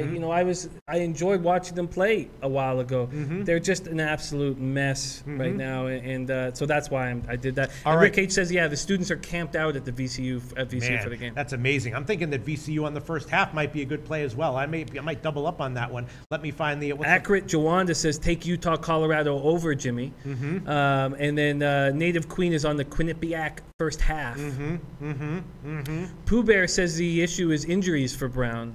S1: enjoyed watching them play a while ago. They're just an absolute mess right now, and so that's why I did that. And Rick H says, yeah, the students are camped out at the VCU for the game.
S2: That's amazing. I'm thinking that VCU on the first half might be a good play as well. I might double up on that one. Let me find the
S1: accurate. Jawanda says take Utah, Colorado over Jimmy, and then Native Queen is on the Quinnipiac first half. Pooh Bear says the issue is injuries for Brown.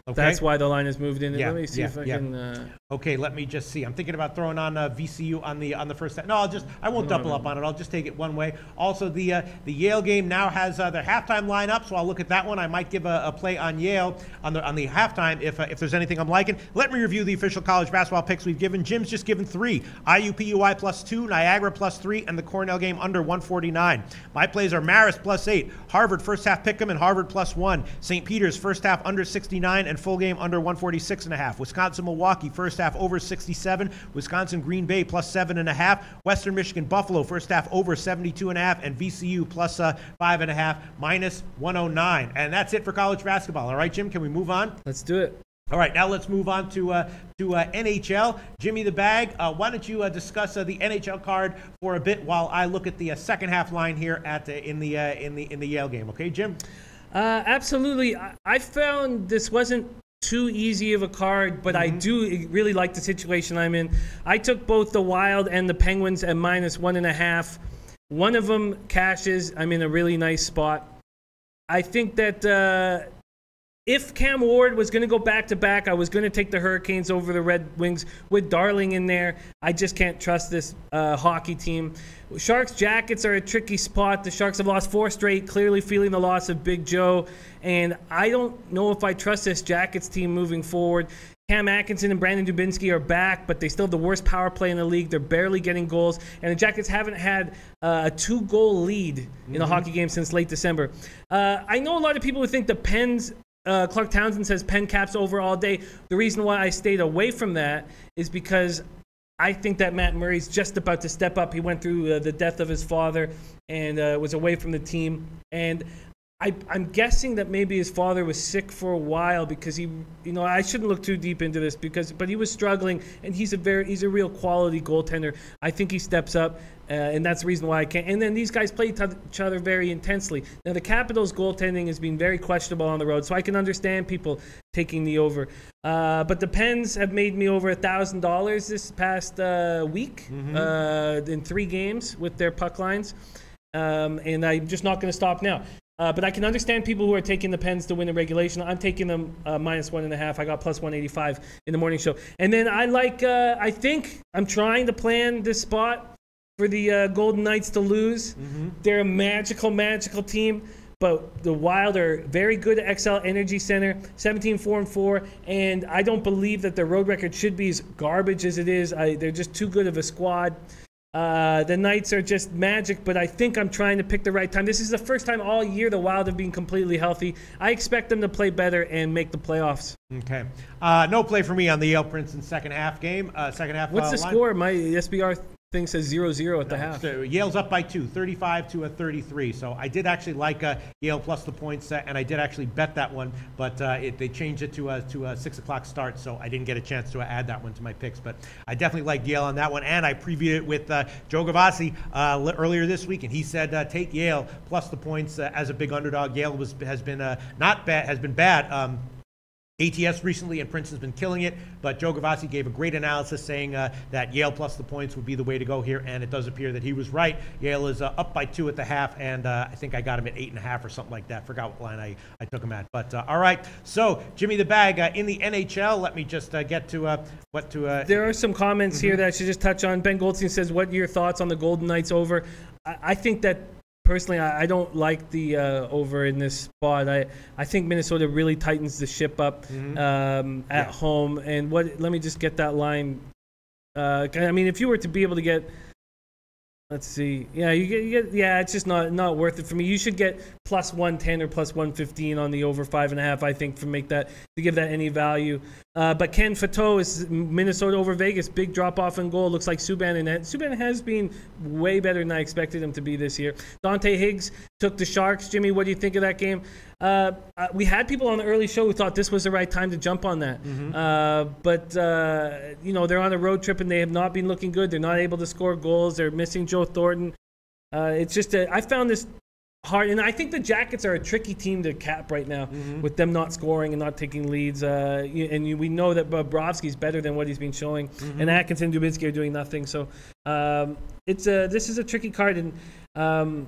S1: Okay. That's why the line has moved in. Let me see if I can.
S2: Okay, let me just see. I'm thinking about throwing on VCU on the first half. No, I won't double up on it. I'll just take it one way. Also, the Yale game now has their halftime lineup, so I'll look at that one. I might give a play on Yale on the halftime if there's anything I'm liking. Let me review the official college basketball picks we've given. Jim's just given 3: IUPUI plus 2, Niagara plus 3, and the Cornell game under 149. My plays are Marist plus 8, Harvard first half pick'em and Harvard plus 1, St. Peter's first half under 69 and full game under 146.5. Wisconsin Milwaukee first half over 67. Wisconsin Green Bay plus 7.5. Western Michigan Buffalo first half over 72.5, and VCU plus 5.5 minus 109. And that's it for college basketball. All right, Jim, can we move on?
S1: Let's do it.
S2: All right, now let's move on to NHL. Jimmy the Bag, why don't you discuss the NHL card for a bit while I look at the second half line here in the Yale game? Okay, Jim.
S1: Absolutely. I found this wasn't too easy of a card, but I do really like the situation I'm in. I took both the Wild and the Penguins at minus 1.5. One of them cashes. I'm in a really nice spot. I think that if Cam Ward was going to go back-to-back, I was going to take the Hurricanes over the Red Wings with Darling in there. I just can't trust this hockey team. Sharks Jackets are a tricky spot. The Sharks have lost 4 straight, clearly feeling the loss of Big Joe. And I don't know if I trust this Jackets team moving forward. Cam Atkinson and Brandon Dubinsky are back, but they still have the worst power play in the league. They're barely getting goals. And the Jackets haven't had a 2-goal lead in a hockey game since late December. I know a lot of people who think the Pens... Clark Townsend says Penn Caps over all day. The reason why I stayed away from that is because I think that Matt Murray's just about to step up. He went through the death of his father and was away from the team. And I'm guessing that maybe his father was sick for a while because I shouldn't look too deep into this but he was struggling, and he's a real quality goaltender. I think he steps up, and that's the reason why I can't. And then these guys play each other very intensely. Now the Capitals' goaltending has been very questionable on the road, so I can understand people taking the over. But the Pens have made me over $1,000 this past week in 3 games with their puck lines, and I'm just not going to stop now. But I can understand people who are taking the Pens to win the regulation. I'm taking them minus 1.5. I got plus 185 in the morning show. And then I think I'm trying to plan this spot for the Golden Knights to lose. They're a magical team. But the Wild are very good at XL Energy Center, 17-4-4, and I don't believe that their road record should be as garbage as it is. They're just too good of a squad. The Knights are just magic, but I think I'm trying to pick the right time. This is the first time all year the Wild have been completely healthy. I expect them to play better and make the playoffs.
S2: Okay. No play for me on the Yale Princeton second half game.
S1: What's the score? My SBR thing says 0-0 at the half.
S2: So Yale's up by 2, 35-33. So I did actually like Yale plus the points, and I did actually bet that one, but they changed it to a 6 o'clock start, so I didn't get a chance to add that one to my picks. But I definitely liked Yale on that one, and I previewed it with Joe Gavassi earlier this week, and he said take Yale plus the points as a big underdog. Yale has been bad. ATS recently and Princeton's been killing it, but Joe Gavassi gave a great analysis saying that Yale plus the points would be the way to go here, and it does appear that he was right. Yale is up by 2 at the half, and I think I got him at 8.5 or something like that. Forgot what line I took him at. But all right, so Jimmy the Bag in the NHL. Let me just get to what to.
S1: There are some comments here that I should just touch on. Ben Goldstein says, "What are your thoughts on the Golden Knights over?" I think that. Personally, I don't like the over in this spot. I think Minnesota really tightens the ship up at home. And let me just get that line. I mean, if you were to be able to get, let's see, it's just not worth it for me. You should get plus 110 or plus 115 on the over 5.5. I think to give that any value. But Ken Fateau is Minnesota over Vegas. Big drop off in goal. Looks like Subban has been way better than I expected him to be this year. Dante Higgs took the Sharks. Jimmy, what do you think of that game? We had people on the early show who thought this was the right time to jump on that. But they're on a road trip and they have not been looking good. They're not able to score goals. They're missing Joe Thornton. It's just I found this hard, and I think the Jackets are a tricky team to cap right now with them not scoring and not taking leads. We know that Bobrovsky's better than what he's been showing, and Atkinson and Dubinsky are doing nothing. So this is a tricky card. And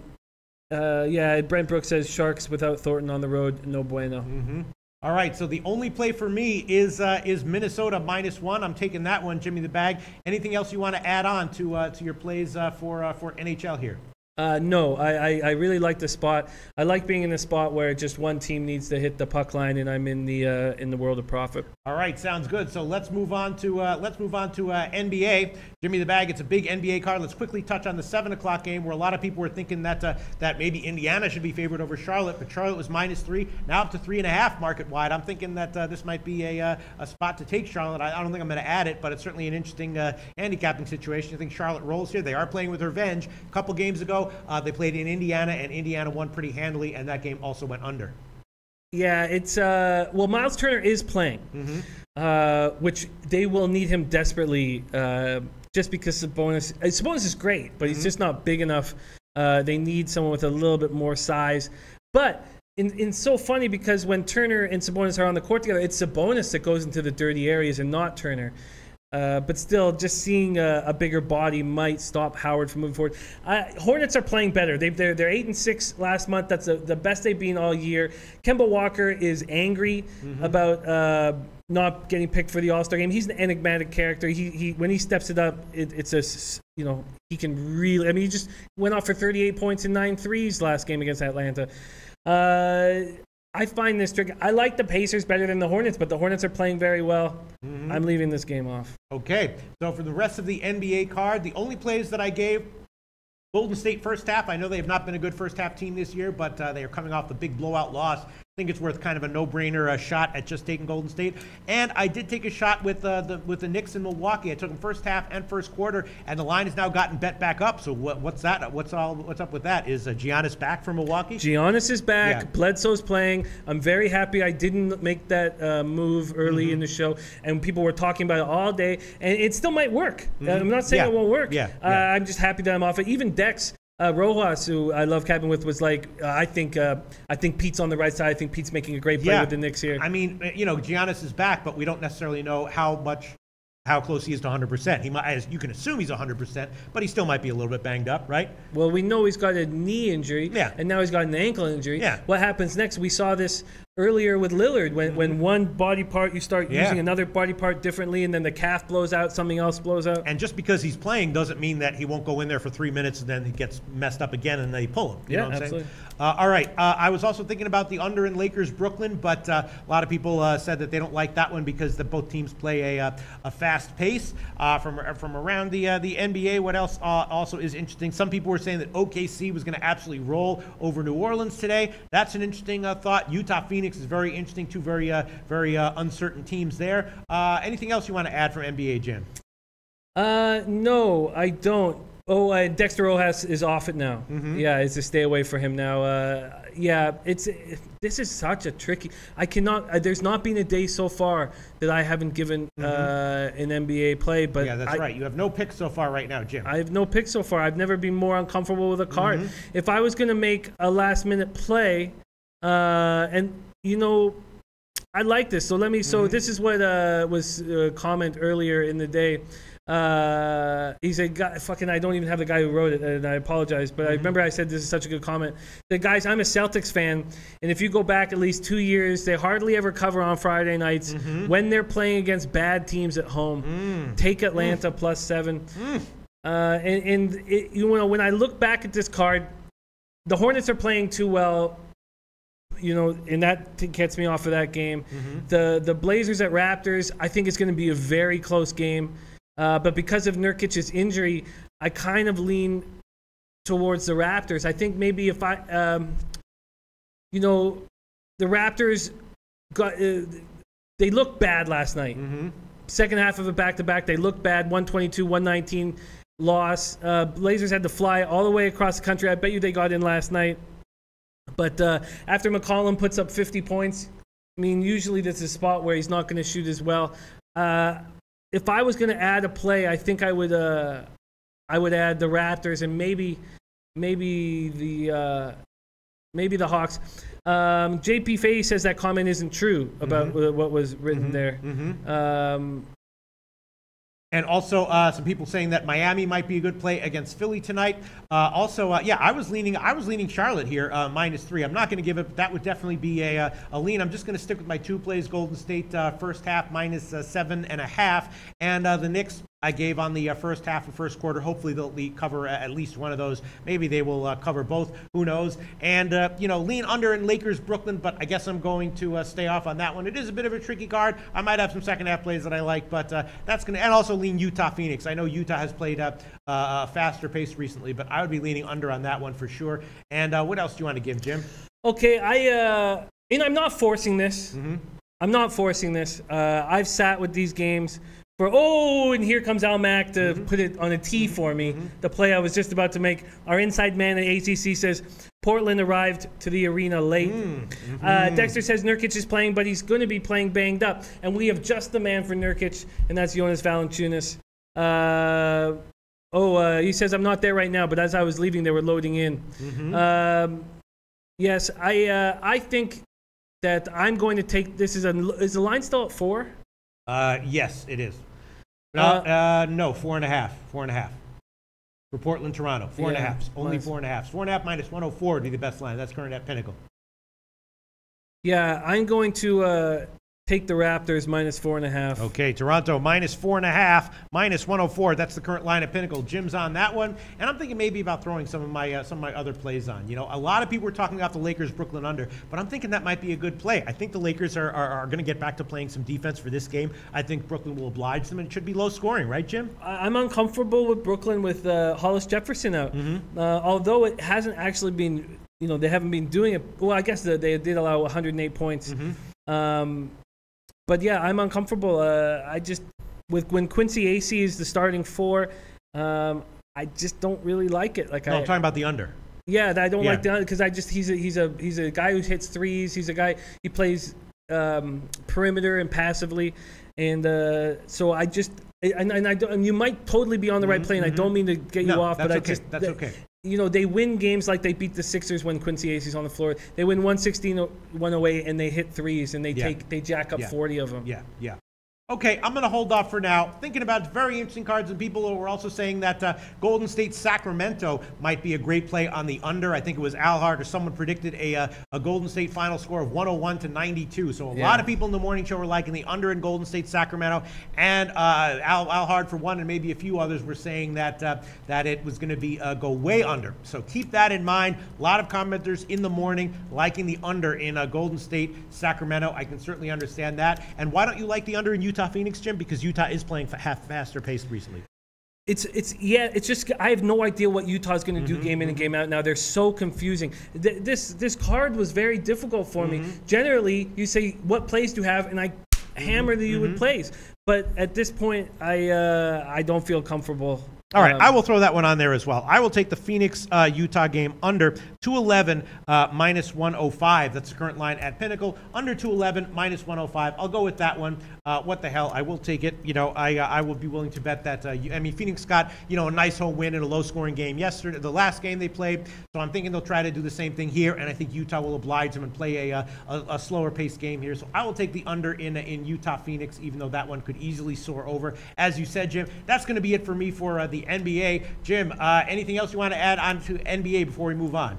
S1: Brent Brooks says Sharks without Thornton on the road, no bueno.
S2: All right, so the only play for me is Minnesota -1. I'm taking that one, Jimmy the Bag. Anything else you want to add on to your plays for NHL here?
S1: No, I really like the spot. I like being in a spot where just one team needs to hit the puck line, and I'm in the world of profit. All
S2: right, sounds good. So let's move on to NBA. Jimmy the Bag, it's a big NBA card. Let's quickly touch on the 7 o'clock game where a lot of people were thinking that maybe Indiana should be favored over Charlotte, but Charlotte was -3, now up to 3.5 market wide. I'm thinking that this might be a spot to take Charlotte. I don't think I'm going to add it, but it's certainly an interesting handicapping situation. I think Charlotte rolls here. They are playing with revenge. A couple games ago, they played in Indiana, and Indiana won pretty handily, and that game also went under.
S1: Yeah, it's Miles Turner is playing, which they will need him desperately. Just because Sabonis is great, but he's just not big enough. They need someone with a little bit more size. But it's so funny because when Turner and Sabonis are on the court together, it's Sabonis that goes into the dirty areas and not Turner. But still, just seeing a bigger body might stop Howard from moving forward. Hornets are playing better. They're 8-6 last month. That's the best they've been all year. Kemba Walker is angry about not getting picked for the All-Star game. He's an enigmatic character. He when he steps it up, he can really. I mean, he just went off for 38 points and 9 threes last game against Atlanta. I find this tricky. I like the Pacers better than the Hornets, but the Hornets are playing very well. I'm leaving this game off.
S2: Okay, so for the rest of the NBA card, the only plays that I gave, Golden State first half. I know they have not been a good first half team this year, but they are coming off the big blowout loss. I think it's worth kind of a no-brainer shot at just taking Golden State. And I did take a shot with the Knicks in Milwaukee. I took them first half and first quarter, and the line has now gotten bet back up. So what's that? What's up with that? Is Giannis back for Milwaukee?
S1: Giannis is back. Yeah. Bledsoe's playing. I'm very happy I didn't make that move early in the show, and people were talking about it all day, and it still might work. I'm not saying it won't work. I'm just happy that I'm off it. Even Dex Rojas, who I love capping with, was like, I think Pete's on the right side. I think Pete's making a great play with the Knicks here.
S2: I mean, Giannis is back, but we don't necessarily know how close he is to 100%. He might, as you can assume, he's 100%, but he still might be a little bit banged up, right?
S1: Well, we know he's got a knee injury, and now he's got an ankle injury.
S2: Yeah.
S1: What happens next? We saw this earlier with Lillard when one body part you start using another body part differently, and then the calf blows out, something else blows out.
S2: And just because he's playing doesn't mean that he won't go in there for 3 minutes and then he gets messed up again and they pull him. You know what I'm
S1: absolutely.
S2: Saying? All right. I was also thinking about the under in Lakers Brooklyn, but a lot of people said that they don't like that one because both teams play a fast pace. From around the NBA, what else also is interesting? Some people were saying that OKC was going to absolutely roll over New Orleans today. That's an interesting thought. Utah Phoenix is very interesting. Two very uncertain teams there. Anything else you want to add from NBA, Jim?
S1: No, I don't. Oh, Dexter Rojas is off it now. Yeah, it's a stay away for him now. Yeah, this is such a tricky. I cannot. There's not been a day so far that I haven't given an NBA play. But
S2: yeah, that's right. You have no picks so far right now, Jim.
S1: I have no picks so far. I've never been more uncomfortable with a card. If I was going to make a last-minute play, and I like this. So let me. So this is what was a comment earlier in the day. He's a guy. Fucking, I don't even have the guy who wrote it, and I apologize. But I remember I said this is such a good comment. The guys, I'm a Celtics fan, and if you go back at least 2 years, they hardly ever cover on Friday nights when they're playing against bad teams at home. Take Atlanta +7. When I look back at this card, the Hornets are playing too well. And that gets me off of that game. The Blazers at Raptors, I think it's going to be a very close game. But because of Nurkic's injury, I kind of lean towards the Raptors. I think maybe if the Raptors they looked bad last night. Second half of a back-to-back, they looked bad. 122-119 loss. Blazers had to fly all the way across the country. I bet you they got in last night. But after McCollum puts up 50 points, I mean, usually this is a spot where he's not going to shoot as well. If I was going to add a play, I think I would add the Raptors and maybe the Hawks. JP Fahey says that comment isn't true about what was written there.
S2: And also some people saying that Miami might be a good play against Philly tonight. Yeah, I was leaning Charlotte here, -3. I'm not going to give it. That would definitely be a lean. I'm just going to stick with my 2 plays. Golden State first half -7.5, and the Knicks I gave on the first half and first quarter. Hopefully they'll cover at least one of those. Maybe they will cover both. Who knows? And lean under in Lakers Brooklyn, but I guess I'm going to stay off on that one. It is a bit of a tricky card. I might have some second half plays that I like, but that's going to. And also lean Utah Phoenix. I know Utah has played a faster pace recently, but I would be leaning under on that one for sure. And what else do you want to give, Jim?
S1: Okay, I'm not forcing this. I'm not forcing this. I've sat with these games. And here comes Al Mack to put it on a tee for me. The play I was just about to make. Our inside man at ACC says Portland arrived to the arena late. Dexter says Nurkic is playing, but he's going to be playing banged up. And we have just the man for Nurkic, and that's Jonas Valanciunas. He says I'm not there right now, but as I was leaving, they were loading in. Yes, I think that I'm going to take this. Is the line still at 4?
S2: Yes, it is. No, 4.5. 4.5. For Portland, Toronto. 4.5. Only 4.5. 4.5 -104 would be the best line. That's current at Pinnacle.
S1: Yeah, I'm going to take the Raptors -4.5.
S2: Okay, Toronto -4.5, -104. That's the current line at Pinnacle. Jim's on that one, and I'm thinking maybe about throwing some of my other plays on. A lot of people were talking about the Lakers Brooklyn under, but I'm thinking that might be a good play. I think the Lakers are going to get back to playing some defense for this game. I think Brooklyn will oblige them, and it should be low scoring, right, Jim? I'm
S1: uncomfortable with Brooklyn with Hollis Jefferson out, although it hasn't actually been. They haven't been doing it. Well, I guess they did allow 108 points. But yeah, I'm uncomfortable. When Quincy Acey is the starting 4, I just don't really like it. I'm
S2: talking about the under.
S1: Yeah, I don't like the under because he's a guy who hits threes. He's a guy he plays perimeter and passively, and so I just and you might totally be on the right play. And I don't mean to get you off, but
S2: that's okay.
S1: They win games like they beat the Sixers when Quincy Acey's on the floor. They win 116-108, and they hit threes, and they jack up 40 of them.
S2: Yeah. Okay, I'm going to hold off for now. Thinking about very interesting cards, and people were also saying that Golden State Sacramento might be a great play on the under. I think it was Al Hart or someone predicted a Golden State final score of 101-92. So a lot of people in the morning show were liking the under in Golden State Sacramento, and Al Hart for one, and maybe a few others were saying that it was going to be go way under. So keep that in mind. A lot of commenters in the morning liking the under in Golden State Sacramento. I can certainly understand that. And why don't you like the under in Utah Phoenix, Jim? Because Utah is playing half faster paced recently.
S1: It's just I have no idea what Utah's going to do game in and game out now. They're so confusing. This card was very difficult for me. Generally, you say what plays do you have, and I hammer you with plays. But at this point, I don't feel comfortable.
S2: All right, I will throw that one on there as well. I will take the Phoenix Utah game under 211 minus 105. That's the current line at Pinnacle. Under 211 minus 105. I'll go with that one. What the hell? I will take it. You know, I will be willing to bet that. I mean, Phoenix got, you know, a nice home win in a low-scoring game yesterday, the last game they played. So I'm thinking they'll try to do the same thing here, and I think Utah will oblige them and play a slower-paced game here. So I will take the under in Utah-Phoenix, even though that one could easily soar over. As you said, Jim, that's going to be it for me for the NBA. Jim, anything else you want to add on to NBA before we move on?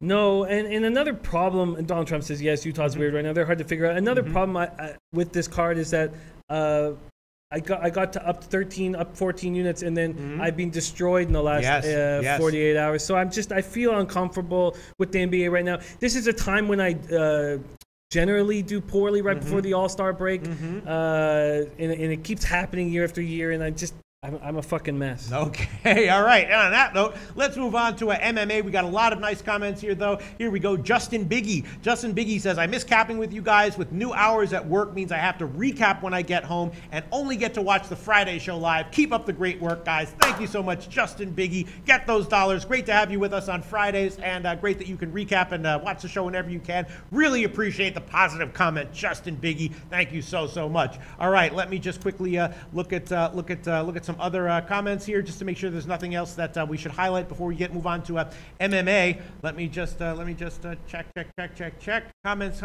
S1: No, and another problem, and Donald Trump says, yes, Utah's weird right now. They're hard to figure out. Another problem with this card is that I got to up 14 units, and then I've been destroyed in the last 48 hours. So I feel uncomfortable with the NBA right now. This is a time when I generally do poorly right before the All-Star break, and it keeps happening year after year, and I'm a fucking mess.
S2: Okay, all right. And on that note, let's move on to MMA. We got a lot of nice comments here, though. Here we go. Justin Biggie. Justin Biggie says, I miss capping with you guys. With new hours at work means I have to recap when I get home and only get to watch the Friday show live. Keep up the great work, guys. Thank you so much, Justin Biggie. Get those dollars. Great to have you with us on Fridays, and great that you can recap and watch the show whenever you can. Really appreciate the positive comment, Justin Biggie. Thank you so much. All right, let me just quickly look at some other comments here, just to make sure there's nothing else that we should highlight before we move on to MMA. Let me just check comments.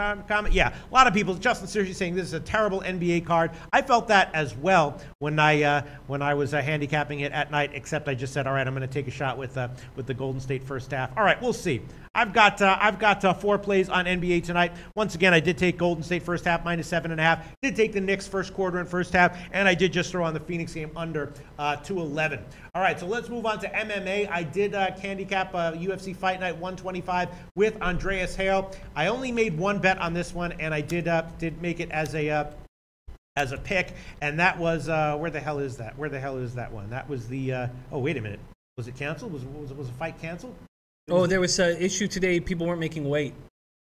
S2: Yeah, a lot of people. Justin seriously saying this is a terrible NBA card. I felt that as well when I was handicapping it at night. Except I just said, all right, I'm going to take a shot with the Golden State first half. All right, we'll see. I've got 4 plays on NBA tonight. Once again, I did take Golden State first half minus 7.5. Did take the Knicks first quarter and first half, and I did just throw on the Phoenix game under 211. All right, so let's move on to MMA. I did handicap UFC Fight Night 125 with Andreas Hale. I only made one bet on this one, and I did make it as a pick, and that was where the hell is that? Where the hell is that one? That was the oh, wait a minute. Was it canceled? Was a fight canceled?
S1: There was an issue today. People weren't making weight.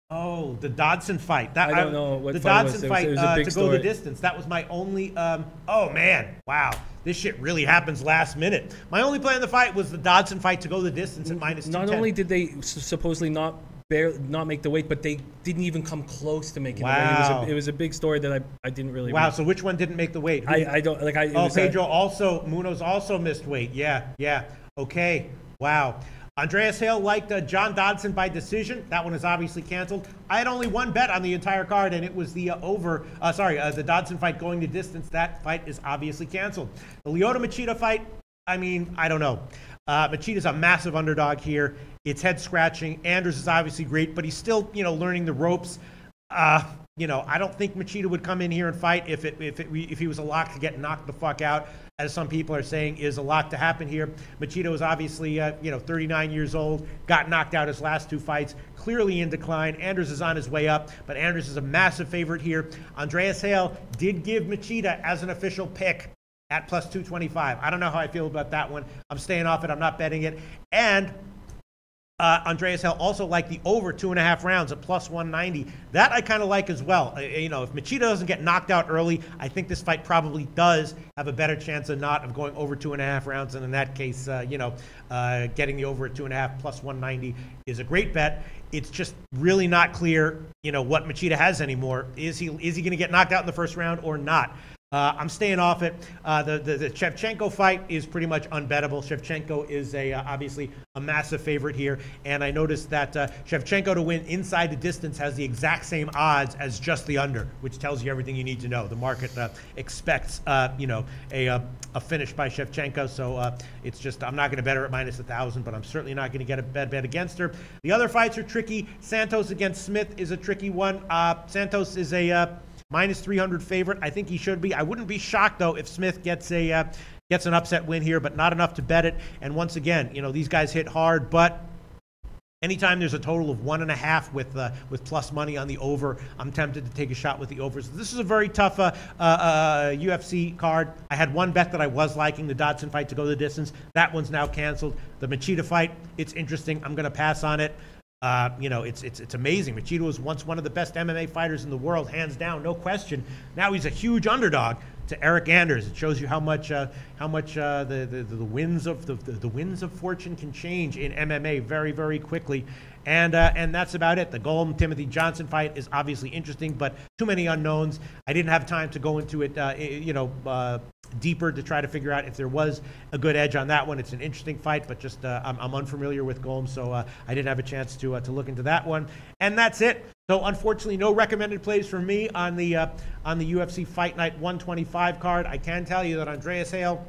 S2: Oh, the Dodson fight.
S1: I don't know what
S2: the
S1: fight
S2: Dodson
S1: was.
S2: fight
S1: It was a big
S2: to
S1: story.
S2: go the distance. That was my only. Oh man, wow, this shit really happens last minute. My only play in the fight was the Dodson fight to go the distance at minus 210.
S1: Not only did they supposedly not make the weight, but they didn't even come close to making the weight. It was a big story that I didn't really.
S2: Wow.
S1: read.
S2: So which one didn't make the weight?
S1: I don't like.
S2: Munoz also missed weight. Yeah. Okay. Wow. Andreas Hale liked John Dodson by decision. That one is obviously canceled. I had only one bet on the entire card, and it was the the Dodson fight going the distance. That fight is obviously canceled. The Lyoto Machida fight, I mean, I don't know. Machida's a massive underdog here. It's head scratching. Anders is obviously great, but he's still, learning the ropes. I don't think Machida would come in here and fight if he was a lock to get knocked the fuck out, as some people are saying is a lot to happen here. Machida was obviously, 39 years old, got knocked out his last 2 fights, clearly in decline. Anders is on his way up, but Anders is a massive favorite here. Andreas Hale did give Machida as an official pick at plus 225. I don't know how I feel about that one. I'm staying off it. I'm not betting it. And Andreas Hale also liked the over 2.5 rounds at plus 190. That I kind of like as well. If Machida doesn't get knocked out early, I think this fight probably does have a better chance than not of going over 2.5 rounds. And in that case, getting the over at 2.5 plus 190 is a great bet. It's just really not clear, what Machida has anymore. Is he going to get knocked out in the first round or not? I'm staying off it. The Shevchenko fight is pretty much unbettable. Shevchenko is obviously a massive favorite here, and I noticed that Shevchenko to win inside the distance has the exact same odds as just the under, which tells you everything you need to know. The market expects a finish by Shevchenko, so it's just I'm not going to bet her at minus 1,000, but I'm certainly not going to get a bad bet against her. The other fights are tricky. Santos against Smith is a tricky one. Santos is a minus 300 favorite. I think he should be. I wouldn't be shocked, though, if Smith gets an upset win here, but not enough to bet it. And once again, these guys hit hard, but anytime there's a total of 1.5 with plus money on the over, I'm tempted to take a shot with the overs. This is a very tough UFC card. I had one bet that I was liking, the Dodson fight to go the distance. That one's now canceled. The Machida fight, it's interesting. I'm going to pass on it. It's amazing. Machida was once one of the best MMA fighters in the world, hands down, no question. Now he's a huge underdog. to Eric Anders. It shows you how much the winds of fortune can change in MMA very, very quickly. And that's about it. The Golden Timothy Johnson fight is obviously interesting, but too many unknowns. I didn't have time to go into it, deeper to try to figure out if there was a good edge on that one. It's an interesting fight, but just I'm unfamiliar with Golden, so I didn't have a chance to look into that one. And that's it. So unfortunately, no recommended plays for me on the UFC Fight Night 125 card. I can tell you that Andreas Hale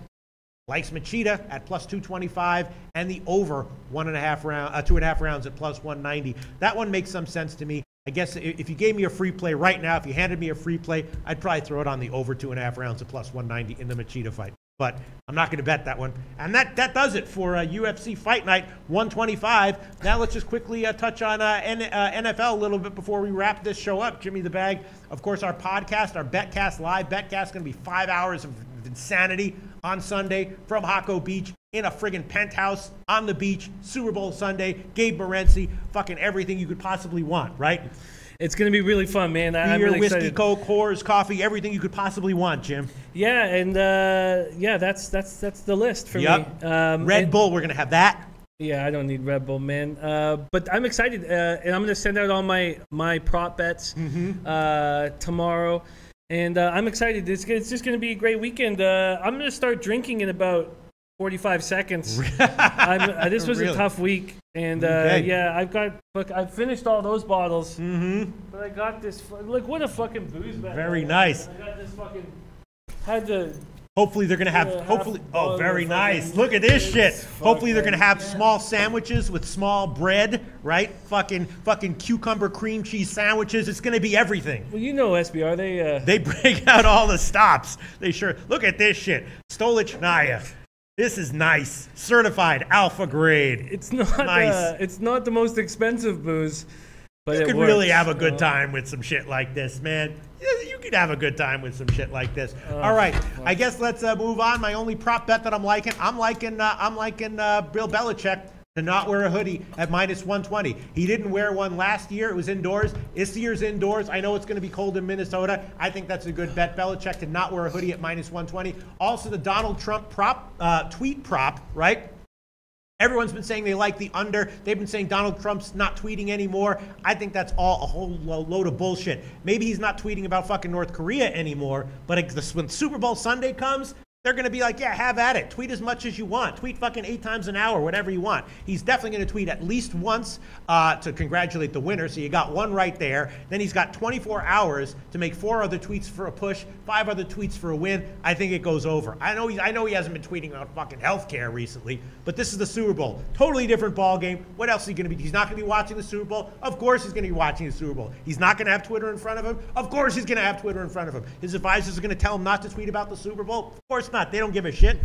S2: likes Machida at plus 225 and the over 2.5 rounds at plus 190. That one makes some sense to me. I guess if you gave me a free play right now, if you handed me a free play, I'd probably throw it on the over 2.5 rounds at plus 190 in the Machida fight. But I'm not going to bet that one. And that does it for UFC Fight Night 125. Now let's just quickly touch on NFL a little bit before we wrap this show up. Jimmy the Bag, of course, our podcast, our Betcast Live. Betcast going to be 5 hours of insanity on Sunday from Hocko Beach in a friggin' penthouse on the beach. Super Bowl Sunday, Gabe Morency, fucking everything you could possibly want, right?
S1: It's going to be really fun, man. I'm
S2: Beer,
S1: really
S2: whiskey,
S1: excited.
S2: Coke, whores, coffee, everything you could possibly want, Jim.
S1: Yeah, and that's the list for me.
S2: Red Bull, we're going to have that.
S1: Yeah, I don't need Red Bull, man. But I'm excited, and I'm going to send out all my prop bets tomorrow. And I'm excited. It's just going to be a great weekend. I'm going to start drinking in about 45 seconds. This was a tough week. And I've finished all those bottles. But I got this. Look, what a fucking booze bag.
S2: Very nice.
S1: I got this fucking. Had to.
S2: Hopefully they're going to have, very nice. Look at this shit. Hopefully they're going to have small sandwiches with small bread, right? Fucking cucumber cream cheese sandwiches. It's going to be everything.
S1: Well, you know SBR,
S2: they break out all the stops. They sure. Look at this shit. Stolichnaya. This is nice. Certified alpha grade.
S1: It's not nice. It's not the most expensive booze, but
S2: you could really have a good time with some shit like this, man. You could have a good time with some shit like this. All right, I guess let's move on. My only prop bet that I'm liking Bill Belichick to not wear a hoodie at minus 120. He didn't wear one last year. It was indoors. This year's indoors. I know it's going to be cold in Minnesota. I think that's a good bet. Belichick to not wear a hoodie at minus 120. Also, the Donald Trump tweet prop, right? Everyone's been saying they like the under. They've been saying Donald Trump's not tweeting anymore. I think that's all a whole load of bullshit. Maybe he's not tweeting about fucking North Korea anymore, but when Super Bowl Sunday comes, they're going to be like, yeah, have at it. Tweet as much as you want. Tweet fucking 8 times an hour, whatever you want. He's definitely going to tweet at least once to congratulate the winner. So you got one right there. Then he's got 24 hours to make 4 other tweets for a push, 5 other tweets for a win. I think it goes over. I know he hasn't been tweeting about fucking healthcare recently, but this is the Super Bowl. Totally different ball game. What else is he going to be? He's not going to be watching the Super Bowl. Of course he's going to be watching the Super Bowl. He's not going to have Twitter in front of him. Of course he's going to have Twitter in front of him. His advisors are going to tell him not to tweet about the Super Bowl. Of course not. They don't give a shit.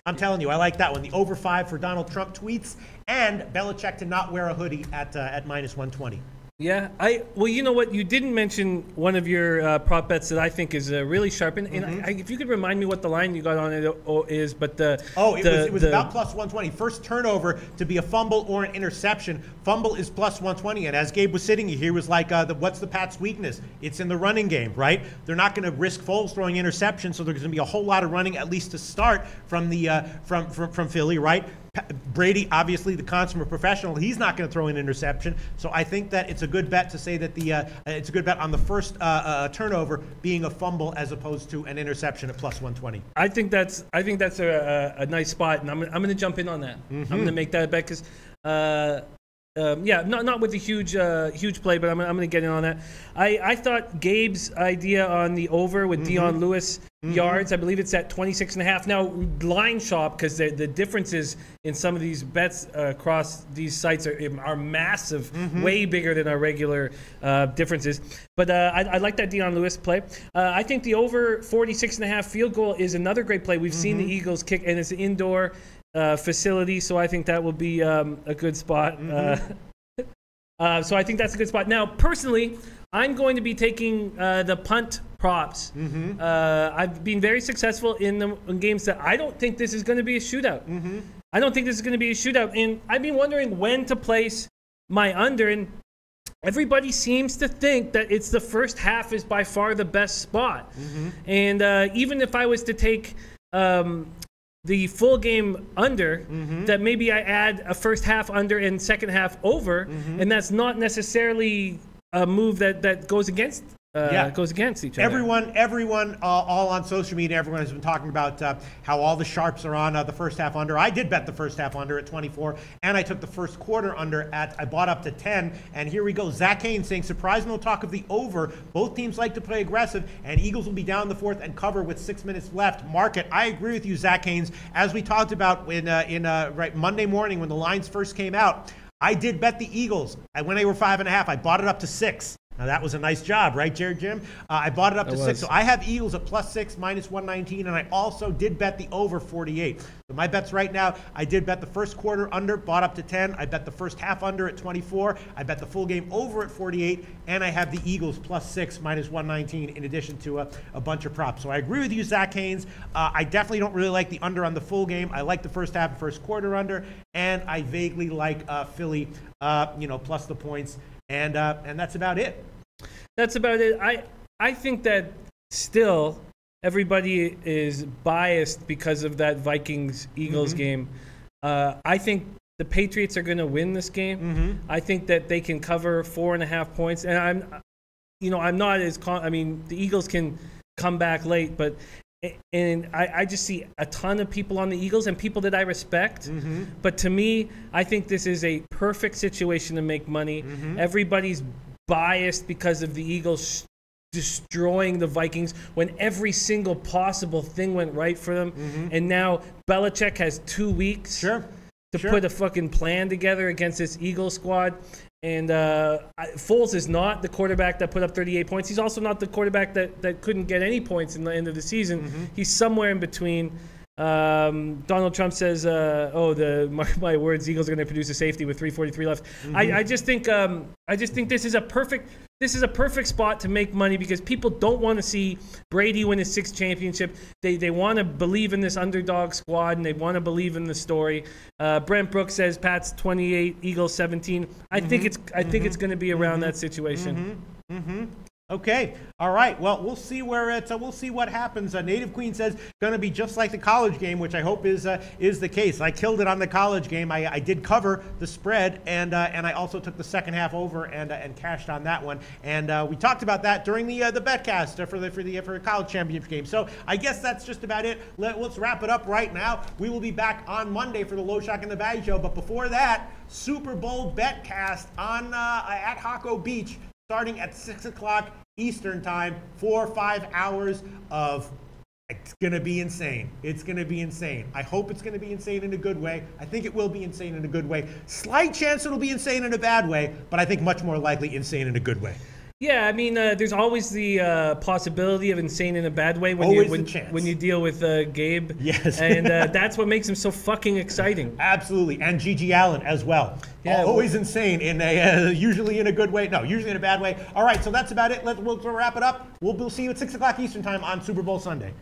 S2: I'm telling you, I like that one. The over 5 for Donald Trump tweets and Belichick to not wear a hoodie at minus 120.
S1: Yeah, well, you know what? You didn't mention one of your prop bets that I think is really sharp. And if you could remind me what the line you got on it is, but it was
S2: about plus 120. First turnover to be a fumble or an interception. Fumble is plus 120. And as Gabe was sitting here, he was like, what's the Pats' weakness? It's in the running game, right? They're not going to risk Foles throwing interceptions, so there's going to be a whole lot of running, at least to start, from Philly, right? Brady, obviously the consummate professional, he's not going to throw an interception. So I think that it's a good bet to say that it's a good bet on the first turnover being a fumble as opposed to an interception at plus 120.
S1: I think that's a nice spot, and I'm going to jump in on that. I'm going to make that a bet because. Not with a huge play, but I'm going to get in on that. I thought Gabe's idea on the over with Dion Lewis yards, I believe it's at 26.5. Now, line shop, because the differences in some of these bets across these sites are massive, way bigger than our regular differences. But I like that Dion Lewis play. I think the over 46.5 field goal is another great play. We've seen the Eagles kick, and it's an indoor facility, so I think that will be a good spot. So I think that's a good spot. Now, personally, I'm going to be taking the punt props. I've been very successful in games that I don't think this is going to be a shootout. I don't think this is going to be a shootout, and I've been wondering when to place my under, and everybody seems to think that it's the first half is by far the best spot. And even if I was to take the full game under, that maybe I add a first half under and second half over, and that's not necessarily a move that goes against goes against each other.
S2: Everyone all on social media, everyone has been talking about how all the sharps are on the first half under. I did bet the first half under at 24, and I took the first quarter under I bought up to 10, and here we go. Zach Haynes saying, surprise, no talk of the over. Both teams like to play aggressive, and Eagles will be down in the fourth and cover with 6 minutes left. Mark it. I agree with you, Zach Haynes. As we talked about right Monday morning when the lines first came out, I did bet the Eagles. When they were 5.5, I bought it up to 6. Now, that was a nice job, right, Jared Jim? I bought it up to 6. So I have Eagles at +6, -119, and I also did bet the over 48. So my bets right now, I did bet the first quarter under, bought up to 10. I bet the first half under at 24. I bet the full game over at 48, and I have the Eagles +6, -119, in addition to a bunch of props. So I agree with you, Zach Haynes. I definitely don't really like the under on the full game. I like the first half and first quarter under, and I vaguely like Philly, plus the points. And that's about it.
S1: That's about it. I think that still everybody is biased because of that Vikings-Eagles game. I think the Patriots are going to win this game. I think that they can cover 4.5 points. And I'm not as the Eagles can come back late, but I just see a ton of people on the Eagles and people that I respect. But to me, I think this is a perfect situation to make money. Everybody's biased because of the Eagles destroying the Vikings when every single possible thing went right for them. And now Belichick has 2 weeks to put a fucking plan together against this Eagles squad. And Foles is not the quarterback that put up 38 points. He's also not the quarterback that couldn't get any points in the end of the season. He's somewhere in between. Donald Trump says, mark my words, Eagles are going to produce a safety with 3:43 left. I just think this is a perfect spot to make money because people don't want to see Brady win his 6th championship. They want to believe in this underdog squad and they want to believe in the story. Brent Brooks says Pats 28, Eagles 17. I think it's going to be around that situation.
S2: Okay. All right. Well, we'll see we'll see what happens. Native Queen says going to be just like the college game, which I hope is the case. I killed it on the college game. I did cover the spread, and I also took the second half over and cashed on that one. And we talked about that during the betcast for the college championship game. So I guess that's just about it. Let's wrap it up right now. We will be back on Monday for the Loshak and the Bag Show. But before that, Super Bowl betcast on at Hocko Beach, starting at 6 o'clock Eastern time, 4 or 5 hours of, it's going to be insane. It's going to be insane. I hope it's going to be insane in a good way. I think it will be insane in a good way. Slight chance it'll be insane in a bad way, but I think much more likely insane in a good way.
S1: Yeah, I mean, there's always the possibility of insane in a bad way when you deal with Gabe.
S2: Yes.
S1: And that's what makes him so fucking exciting.
S2: Absolutely. And Gigi Allen as well. Yeah, always insane in usually in a good way. No, usually in a bad way. All right, so that's about it. We'll wrap it up. We'll see you at 6 o'clock Eastern time on Super Bowl Sunday.